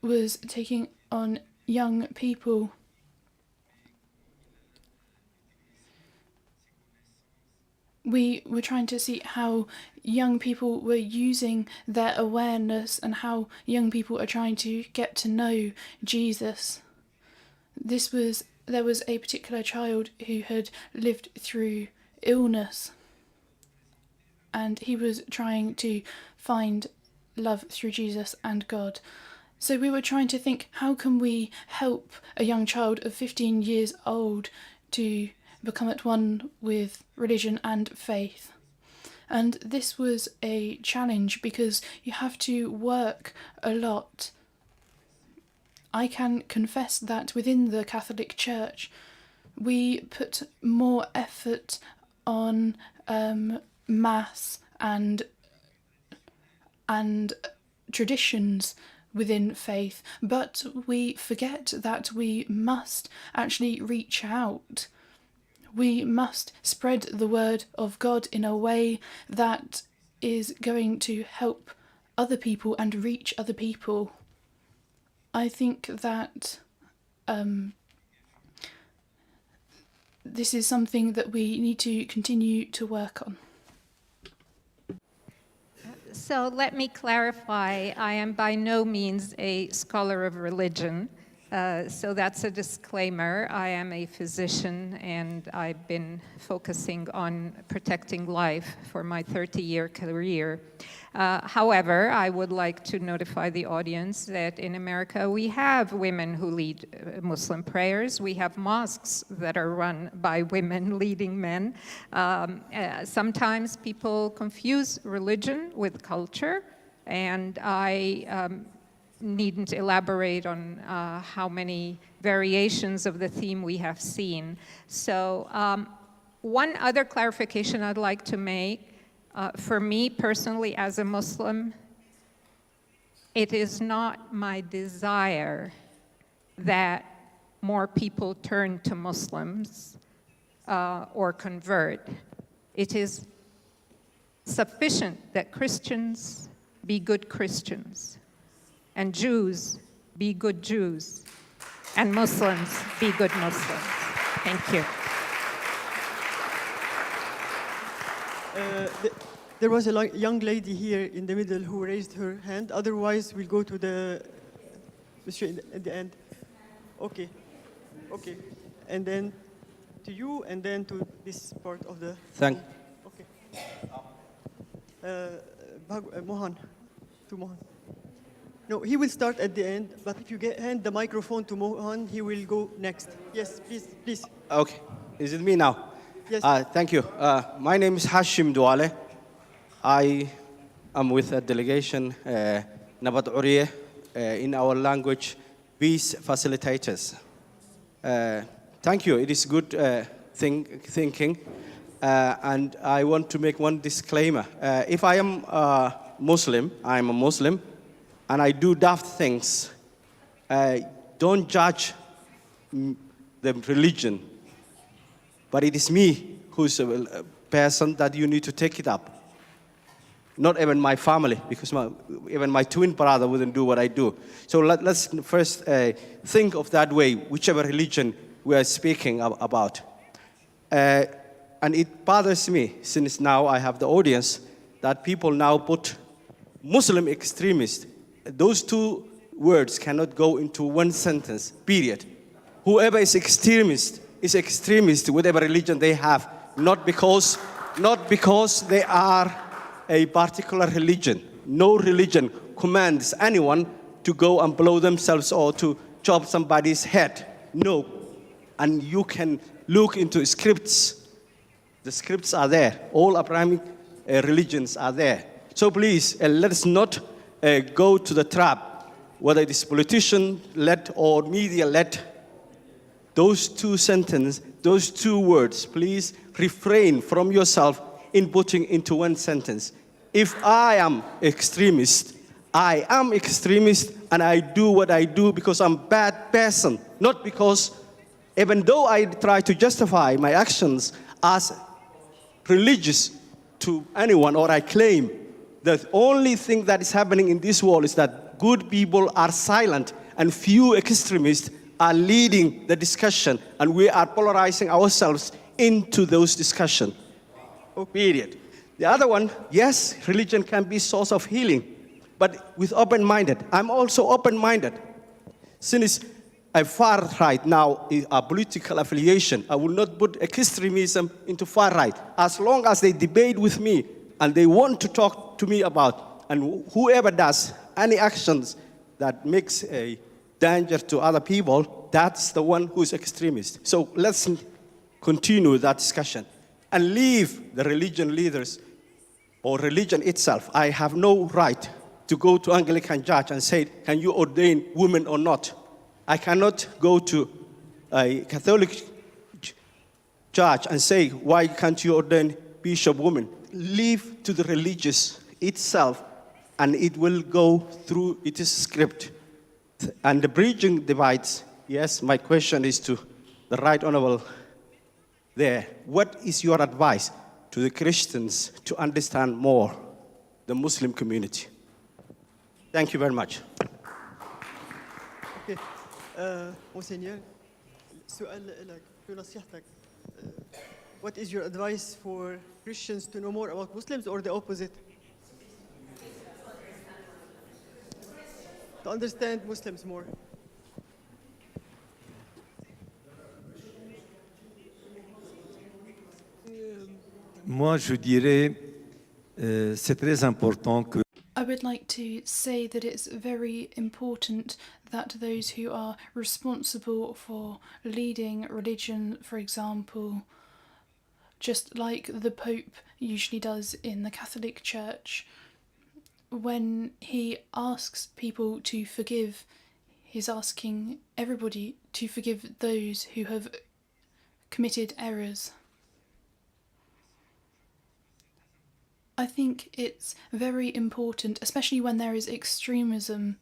E: was taking on young people, we were trying to see how young people were using their awareness and how young people are trying to get to know Jesus. There was a particular child who had lived through illness, and he was trying to find love through Jesus and God. So we were trying to think, how can we help a young child of 15 years old to become at one with religion and faith? And this was a challenge because you have to work a lot. I can confess that within the Catholic Church, we put more effort on Mass and traditions within faith, but we forget that we must actually reach out. We must spread the word of God in a way that is going to help other people and reach other people. I think that this is something that we need to continue to work on.
G: So let me clarify, I am by no means a scholar of religion, so that's a disclaimer. I am a physician and I've been focusing on protecting life for my 30-year career. However, I would like to notify the audience that in America we have women who lead Muslim prayers. We have mosques that are run by women leading men. Sometimes people confuse religion with culture, and I needn't elaborate on how many variations of the theme we have seen. So one other clarification I'd like to make. For me personally, as a Muslim, it is not my desire that more people turn to Muslims or convert. It is sufficient that Christians be good Christians, and Jews be good Jews, and Muslims be good Muslims. Thank you.
D: There was a young lady here in the middle who raised her hand. Otherwise, we'll go to the monsieur at the end. Okay. Okay. And then to you, and then to this part of the...
N: Thank.
D: Okay. Mohan. To Mohan. No, he will start at the end, but if you hand the microphone to Mohan, he will go next. Yes, please, please.
N: Okay. Is it me now?
D: Yes.
N: Thank you. My name is Hashim Douale. I am with a delegation, Nabat Uriye, in our language, peace facilitators. Thank you. It is good thinking. And I want to make one disclaimer. If I am Muslim, I am a Muslim, and I do daft things, don't judge the religion. But it is me who's a person that you need to take it up. Not even my family, because even my twin brother wouldn't do what I do. So let's first think of that way, whichever religion we are speaking about. And it bothers me, since now I have the audience, that people now put Muslim extremist. Those two words cannot go into one sentence, period. Whoever is extremist whatever religion they have, not because they are a particular religion. No religion commands anyone to go and blow themselves or to chop somebody's head. No. And you can look into scripts. The scripts are there. All Abrahamic religions are there. So please, let's not go to the trap, whether it is politician-led or media-led. Those two sentences, those two words, please refrain from yourself in putting into one sentence. If I am extremist, I am extremist, and I do what I do because I'm a bad person, not because, even though I try to justify my actions as religious to anyone, or I claim the only thing that is happening in this world is that good people are silent and few extremists are leading the discussion, and we are polarizing ourselves into those discussions. Period. The other one, yes, religion can be source of healing, but with open-minded. I'm also open-minded. Since a far right now is a political affiliation, I will not put extremism into far right. As long as they debate with me and they want to talk to me about, and whoever does any actions that makes a danger to other people, that's the one who's extremist. So let's continue that discussion and leave the religion leaders or religion itself. I have no right to go to Anglican church and say, can you ordain women or not? I cannot go to a Catholic church and say, why can't you ordain bishop women? Leave to the religious itself, and it will go through its script. And the bridging divides, yes, my question is to the Right Honorable there. What is your advice to the Christians to understand more the Muslim community? Thank you very much.
D: Okay. Monseigneur, سؤال لك في نصيحتك. What is your advice for Christians to know more about Muslims, or the opposite? To understand Muslims more.
J: Moi, je dirais, c'est très important que
E: I would like to say that it's very important that those who are responsible for leading religion, for example, just like the Pope usually does in the Catholic Church, when he asks people to forgive, he's asking everybody to forgive those who have committed errors. I think it's very important, especially when there is extremism,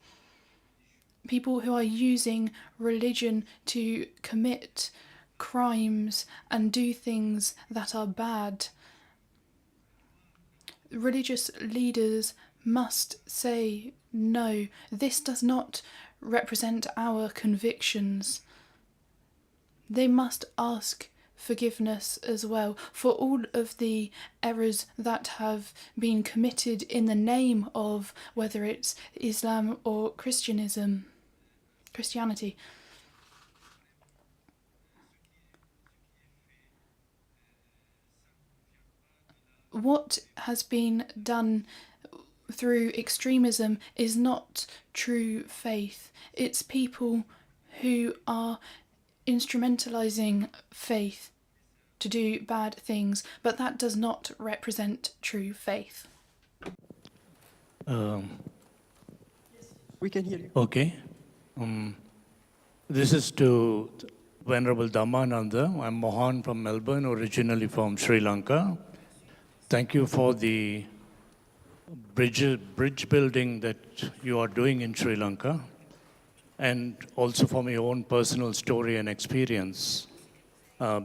E: people who are using religion to commit crimes and do things that are bad. Religious leaders must say no. This does not represent our convictions. They must ask forgiveness as well for all of the errors that have been committed in the name of whether it's Islam or Christianity. What has been done through extremism is not true faith. It's people who are instrumentalizing faith to do bad things, but that does not represent true faith.
D: We can hear you.
O: Okay. This is to Venerable Dhammananda. I'm Mohan from Melbourne, originally from Sri Lanka. Thank you for the bridge building that you are doing in Sri Lanka, and also for my own personal story and experience,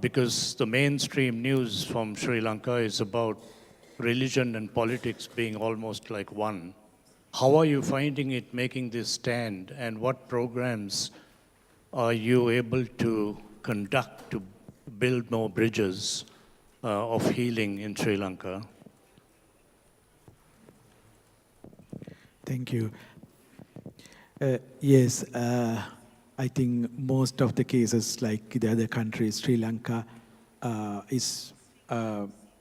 O: because the mainstream news from Sri Lanka is about religion and politics being almost like one. How are you finding it making this stand, and what programs are you able to conduct to build more bridges of healing in Sri Lanka?
F: Thank you. Yes, I think most of the cases, like the other countries, Sri Lanka, is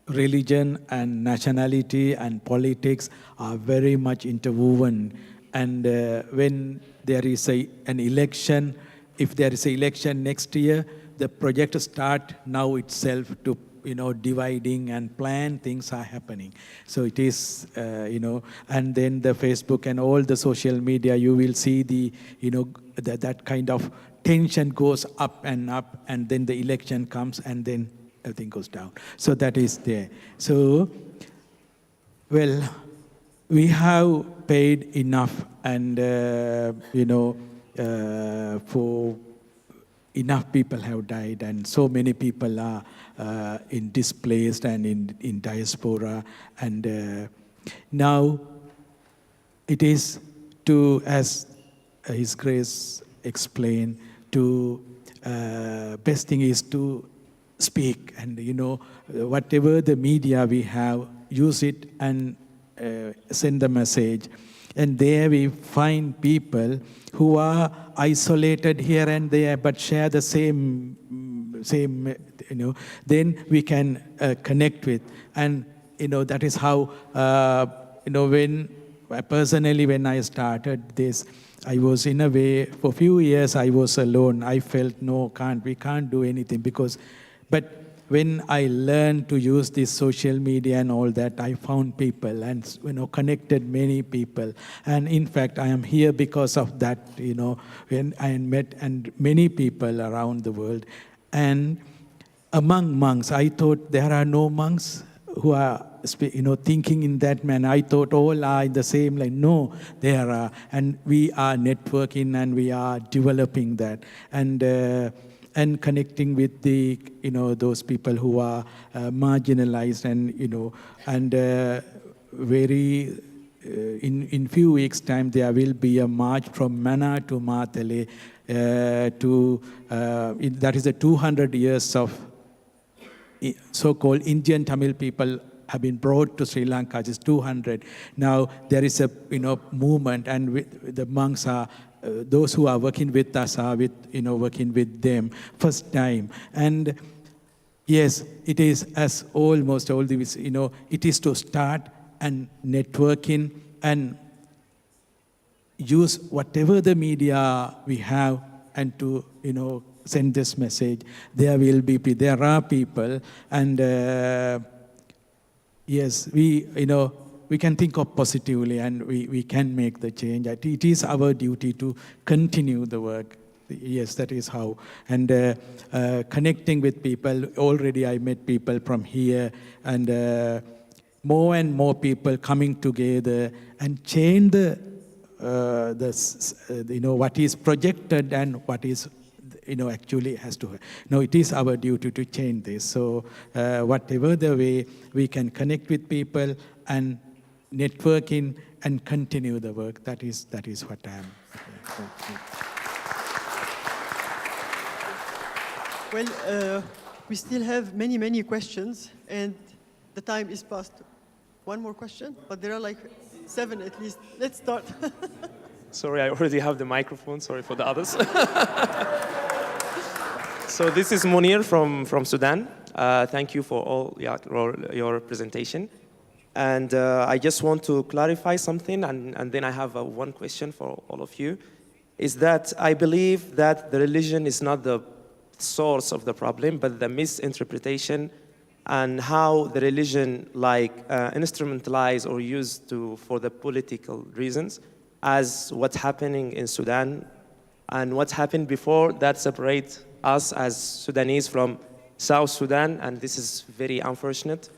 F: religion and nationality and politics are very much interwoven. And when there is an election, if there is an election next year, the project start now itself to dividing and plan things are happening. So it is, and then the Facebook and all the social media, you will see the, that kind of tension goes up, and then the election comes, and then everything goes down. So that is there. So, well, we have paid enough, and, for enough people have died, and so many people are displaced and in diaspora. And now it is to, as His Grace explained, to best thing is to speak, and whatever the media we have, use it and send the message. And there we find people who are isolated here and there, but share the same, then we can connect with. And, that is how, when I started this, I was in a way, for a few years I was alone. I felt, we can't do anything but when I learned to use this social media and all that, I found people and connected many people. And in fact, I am here because of that, when I met and many people around the world. And among monks, I thought there are no monks who are thinking in that manner. I thought all are in the same line. No, there are. And we are networking and we are developing that. And connecting with the, those people who are marginalized and, very, in few weeks' time, there will be a march from Mana to Matale that is the 200 years of so-called Indian Tamil people have been brought to Sri Lanka, just 200. Now there is a, movement, and the monks are, those who are working with us are working with them first time. And yes, it is as almost all these, it is to start and networking and use whatever the media we have and to, send this message. There are people, and yes, we can think of positively, and we can make the change. It is our duty to continue the work. Yes, that is how. And connecting with people, already I met people from here, and more and more people coming together and change the what is projected and what is actually has to. No, it is our duty to change this. So whatever the way we can connect with people and networking and continue the work, that is what I am.
D: Well, we still have many questions, and the time is past. One more question, but there are like 7 at least. Let's start.
P: Sorry, I already have the microphone. Sorry for the others. So this is Munir from Sudan. Thank you for all your presentation. And I just want to clarify something, and then I have one question for all of you, is that I believe that the religion is not the source of the problem, but the misinterpretation and how the religion instrumentalized or used for the political reasons, as what's happening in Sudan and what happened before that separate us as Sudanese from South Sudan, and this is very unfortunate.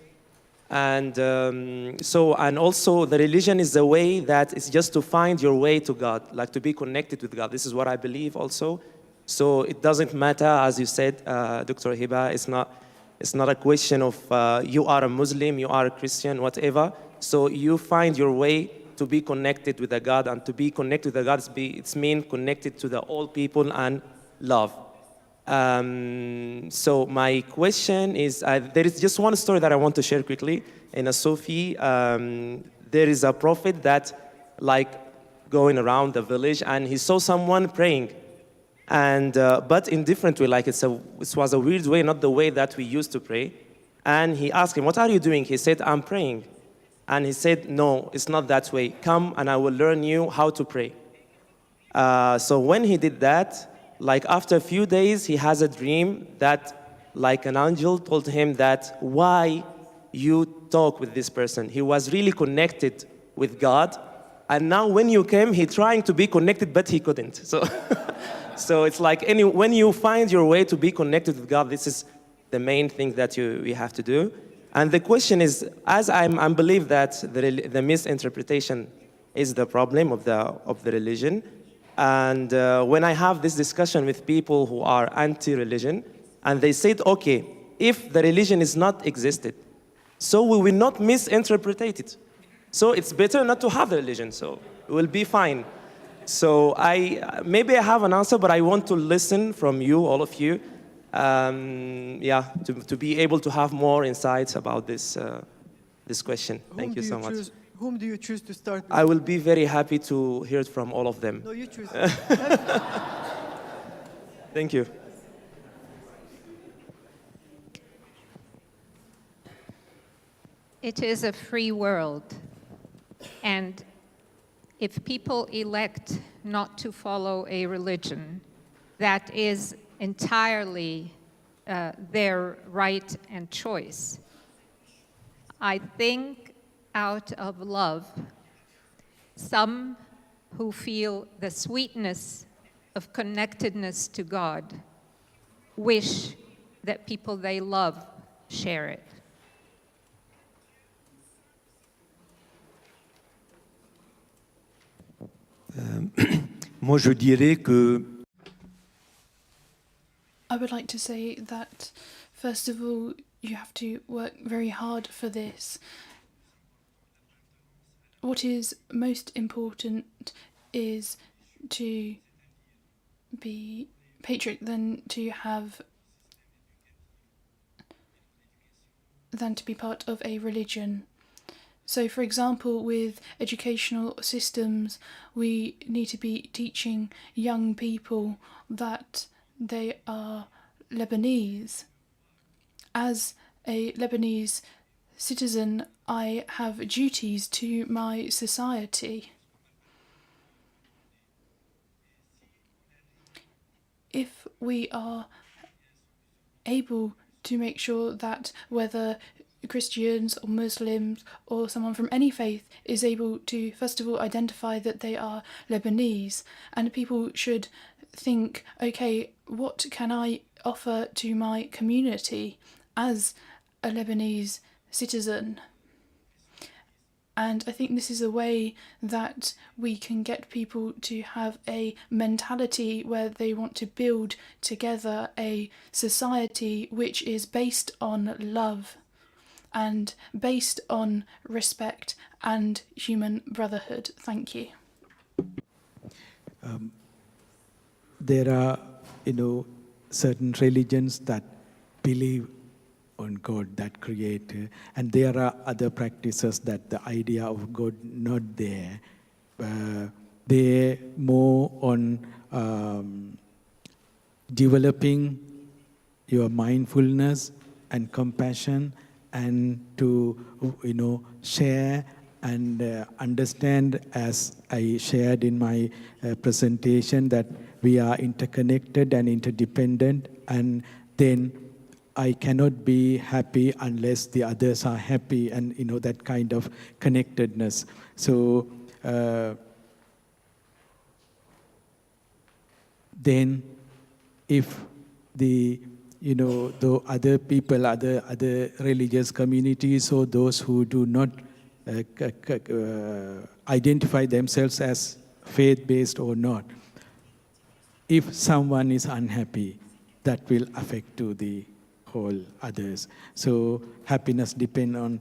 P: And and also the religion is the way that it's just to find your way to God, like to be connected with God. This is what I believe also. So it doesn't matter, as you said, Dr. Hiba, it's not a question of you are a Muslim, you are a Christian, whatever. So you find your way to be connected with the God, and to be connected with the God, it's mean connected to the all people and love. So my question is, there is just one story that I want to share quickly. In a Sufi, there is a prophet that going around the village, and he saw someone praying. And but in different way, it was a weird way, not the way that we used to pray. And he asked him, "What are you doing?" He said, "I'm praying." And he said, "No, it's not that way. Come and I will learn you how to pray." So when he did that, after a few days, he has a dream that an angel told him that why you talk with this person. He was really connected with God. And now when you came, he trying to be connected, but he couldn't. So, so it's when you find your way to be connected with God, this is the main thing that we have to do. And the question is, as I believe that the misinterpretation is the problem of the religion. And when I have this discussion with people who are anti-religion, and they said, okay, if the religion is not existed, so we will not misinterpret it. So it's better not to have the religion, so it will be fine. So maybe I have an answer, but I want to listen from you, all of you, to be able to have more insights about this question. Thank you so much.
D: Whom do you choose to start with?
P: I will be very happy to hear it from all of them.
D: No, you choose.
P: Thank you.
G: It is a free world, and if people elect not to follow a religion, that is entirely their right and choice. I think out of love, some who feel the sweetness of connectedness to God wish that people they love share it.
J: Moi, je dirais que
E: I would like to say that, first of all, you have to work very hard for this. What is most important is to be patriotic than to be part of a religion. So, for example, with educational systems, we need to be teaching young people that they are Lebanese. As a Lebanese citizen, I have duties to my society. If we are able to make sure that whether Christians or Muslims or someone from any faith is able to, first of all, identify that they are Lebanese, and people should think, okay, what can I offer to my community as a Lebanese citizen? And I think this is a way that we can get people to have a mentality where they want to build together a society which is based on love and based on respect and human brotherhood. Thank you.
F: There are, certain religions that believe on God, that creator, and there are other practices that the idea of God not there. They're more on developing your mindfulness and compassion, and to share and understand, as I shared in my presentation, that we are interconnected and interdependent, and then I cannot be happy unless the others are happy, and that kind of connectedness. So then if the other people, other religious communities, or those who do not identify themselves as faith-based or not, if someone is unhappy, that will affect to the whole others. So happiness depends on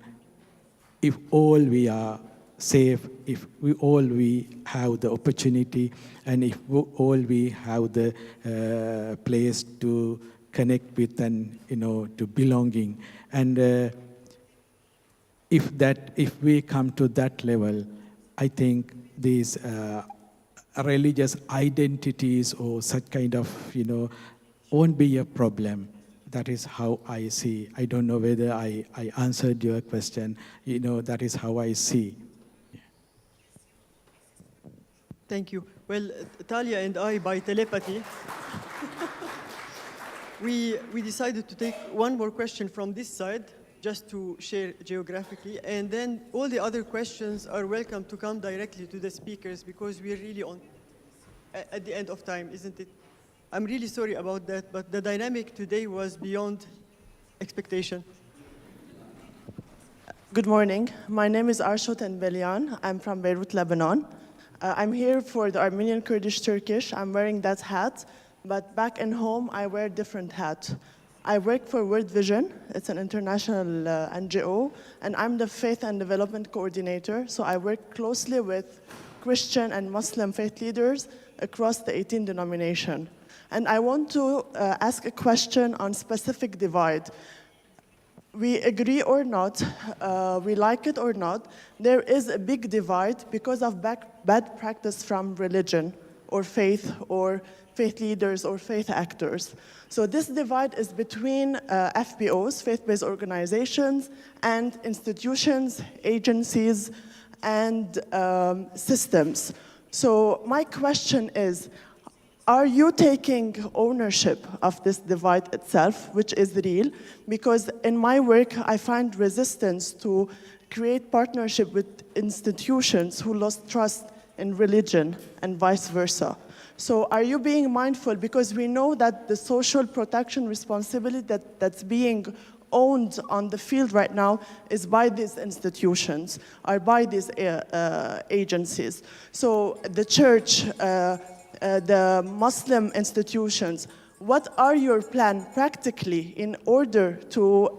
F: if all we are safe, if we have the opportunity, and if all we have the place to connect with, and to belonging. And if we come to that level, I think these religious identities or such kind of won't be a problem. That is how I see. I don't know whether I answered your question. That is how I see. Yeah.
D: Thank you. Well, Talia and I, by telepathy, we decided to take one more question from this side, just to share geographically, and then all the other questions are welcome to come directly to the speakers, because we're really at the end of time, isn't it? I'm really sorry about that, but the dynamic today was beyond expectation.
Q: Good morning. My name is Arshot Enbelian. I'm from Beirut, Lebanon. I'm here for the Armenian Kurdish Turkish. I'm wearing that hat, but back in home, I wear different hat. I work for World Vision. It's an international NGO, and I'm the Faith and Development Coordinator. So I work closely with Christian and Muslim faith leaders across the 18 denominations. And I want to ask a question on specific divide. We agree or not, we like it or not, there is a big divide because of bad practice from religion or faith leaders or faith actors. So this divide is between FBOs, faith-based organizations, and institutions, agencies, and systems. So my question is, are you taking ownership of this divide itself, which is real? Because in my work, I find resistance to create partnership with institutions who lost trust in religion and vice versa. So are you being mindful? Because we know that the social protection responsibility that's being owned on the field right now is by these institutions, or by these agencies. So the church, the Muslim institutions, what are your plans practically in order to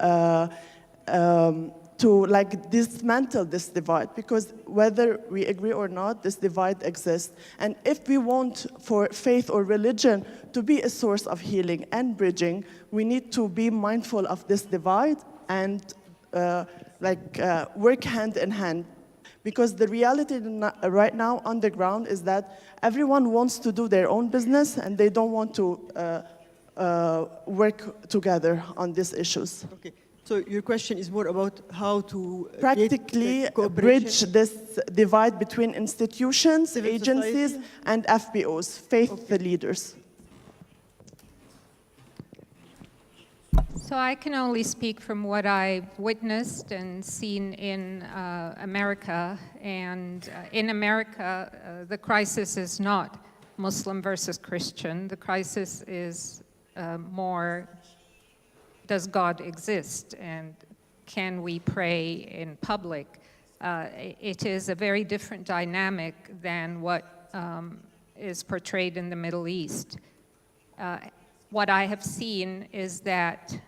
Q: dismantle this divide? Because whether we agree or not, this divide exists. And if we want for faith or religion to be a source of healing and bridging, we need to be mindful of this divide and work hand in hand. Because the reality right now on the ground is that everyone wants to do their own business and they don't want to work together on these issues.
D: Okay. So your question is more about how to
Q: practically bridge this divide between institutions, civil agencies, society, and FBOs, faith leaders.
G: So I can only speak from what I've witnessed and seen in America. And in America, the crisis is not Muslim versus Christian. The crisis is more, does God exist? And can we pray in public? It is a very different dynamic than what is portrayed in the Middle East. What I have seen is that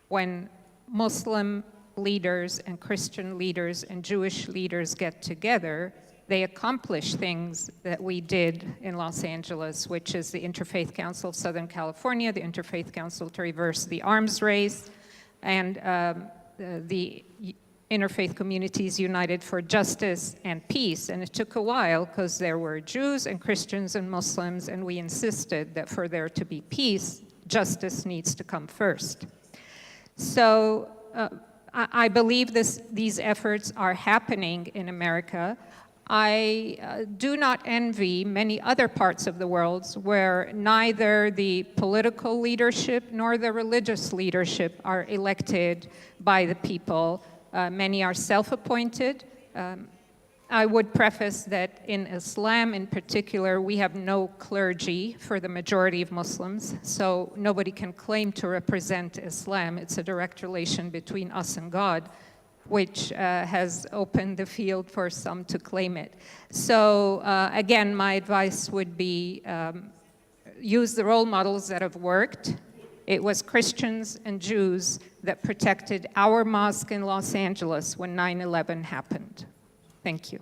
G: when Muslim leaders and Christian leaders and Jewish leaders get together, they accomplish things that we did in Los Angeles, which is the Interfaith Council of Southern California, the Interfaith Council to Reverse the Arms Race, and the Interfaith Communities United for Justice and Peace. And it took a while because there were Jews and Christians and Muslims, and we insisted that for there to be peace, justice needs to come first. So I believe these efforts are happening in America. I do not envy many other parts of the world where neither the political leadership nor the religious leadership are elected by the people. Many are self-appointed. I would preface that in Islam in particular, we have no clergy for the majority of Muslims, so nobody can claim to represent Islam. It's a direct relation between us and God, which has opened the field for some to claim it. So again, my advice would be use the role models that have worked. It was Christians and Jews that protected our mosque in Los Angeles when 9/11 happened. Thank you.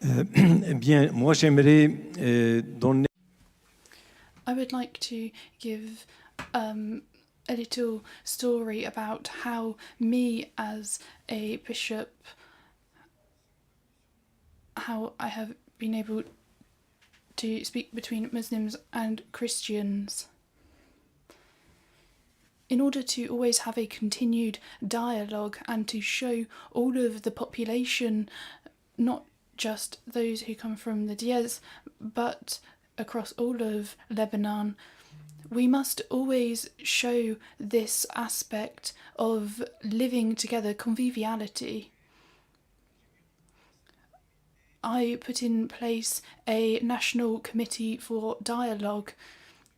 J: Bien, moi j'aimerais donner.
E: I would like to give a little story about how me as a bishop, how I have been able to speak between Muslims and Christians. In order to always have a continued dialogue and to show all of the population, not just those who come from the Diaz, but across all of Lebanon, we must always show this aspect of living together, conviviality. I put in place a national committee for dialogue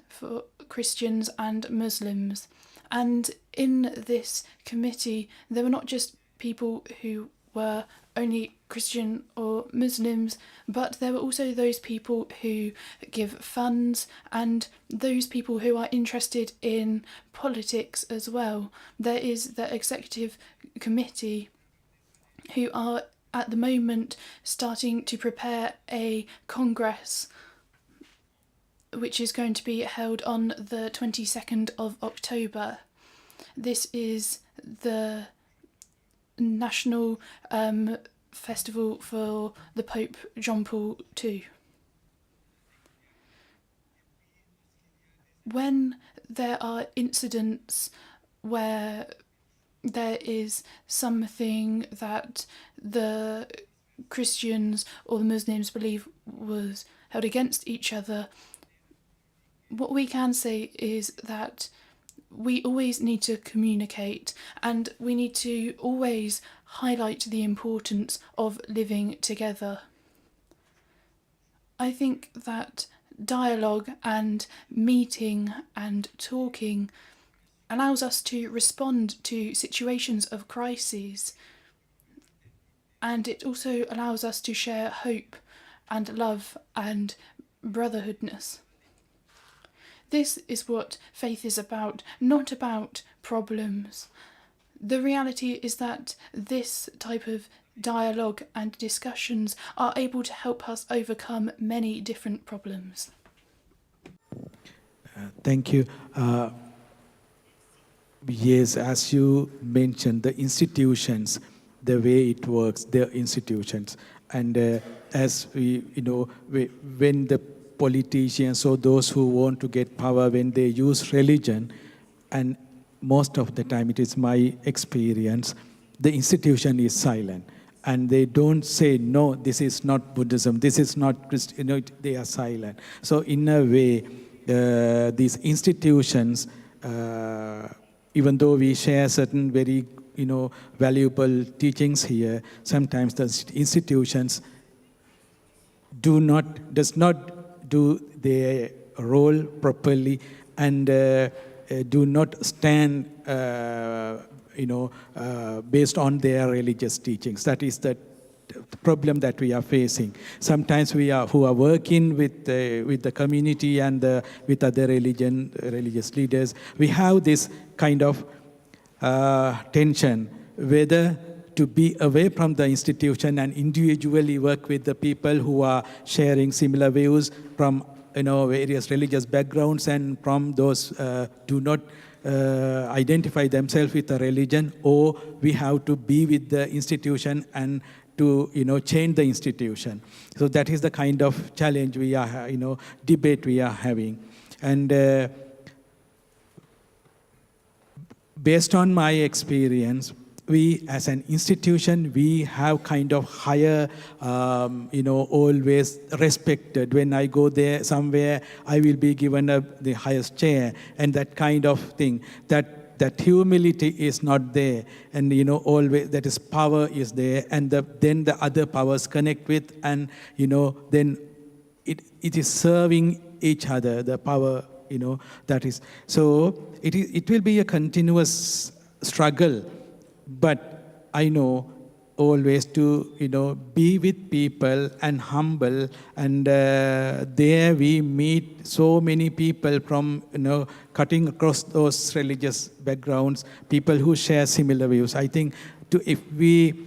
E: for Christians and Muslims. And in this committee, there were not just people who were only Christian or Muslims, but there were also those people who give funds and those people who are interested in politics as well. There is the executive committee who are at the moment starting to prepare a congress which is going to be held on the 22nd of October. This is the national festival for the Pope John Paul II. When there are incidents where there is something that the Christians or the Muslims believe was held against each other, what we can say is that we always need to communicate and we need to always highlight the importance of living together. I think that dialogue and meeting and talking allows us to respond to situations of crises, and it also allows us to share hope and love and brotherhoodness. This is what faith is about, not about problems. The reality is that this type of dialogue and discussions are able to help us overcome many different problems.
F: Thank you. Yes, as you mentioned, the institutions, the way it works, the institutions. And as we, when the politicians or those who want to get power, when they use religion, and most of the time it is my experience, the institution is silent. And they don't say, no, this is not Buddhism, this is not Christian, they are silent. So in a way, these institutions, even though we share certain very, valuable teachings here, sometimes the institutions does not do their role properly, and do not stand, based on their religious teachings. That is the problem that we are facing. Sometimes who are working with the community and with other religious leaders, we have this kind of tension, whether to be away from the institution and individually work with the people who are sharing similar views from various religious backgrounds and from those do not identify themselves with a religion, or we have to be with the institution and to change the institution. So that is the kind of challenge we are, debate we are having. And based on my experience, we as an institution, we have kind of higher, always respected. When I go there somewhere, I will be given the highest chair and that kind of thing. That humility is not there, and always that is power is there, and then the other powers connect with, and then it is serving each other. The power, that is. So it will be a continuous struggle, but I know always to be with people and humble, and there we meet so many people from cutting across those religious backgrounds, people who share similar views. I think if we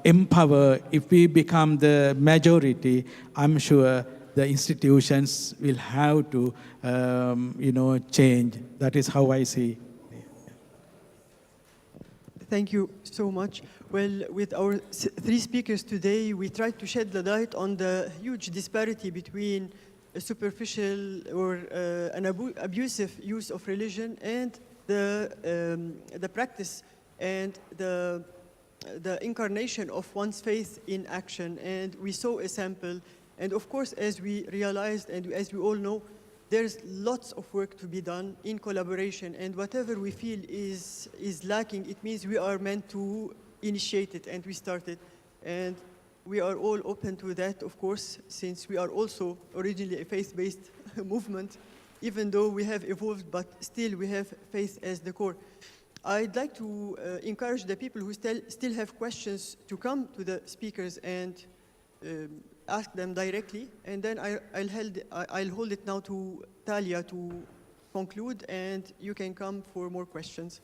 F: empower, if we become the majority, I'm sure the institutions will have to change. That is how I see.
D: Thank you so much. Well, with our three speakers today, we tried to shed the light on the huge disparity between a superficial or an abusive use of religion and the practice and the incarnation of one's faith in action. And we saw a sample. And of course, as we realized and as we all know, there's lots of work to be done in collaboration, and whatever we feel is lacking, it means we are meant to initiate it, and we start it. And we are all open to that, of course, since we are also originally a faith-based movement, even though we have evolved, but still we have faith as the core. I'd like to encourage the people who still have questions to come to the speakers and ask them directly, and then I'll hold it now to Talia to conclude, and you can come for more questions.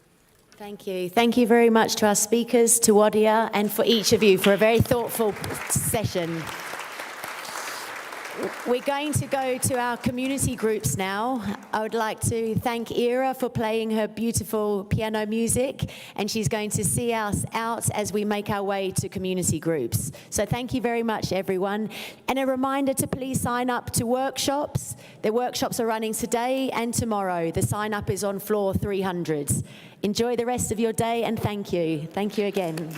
A: Thank you. Thank you very much to our speakers, to Wadia, and for each of you for a very thoughtful session. We're going to go to our community groups now. I would like to thank Ira for playing her beautiful piano music, and she's going to see us out as we make our way to community groups. So thank you very much, everyone. And a reminder to please sign up to workshops. The workshops are running today and tomorrow. The sign up is on floor 300. Enjoy the rest of your day, and thank you. Thank you again.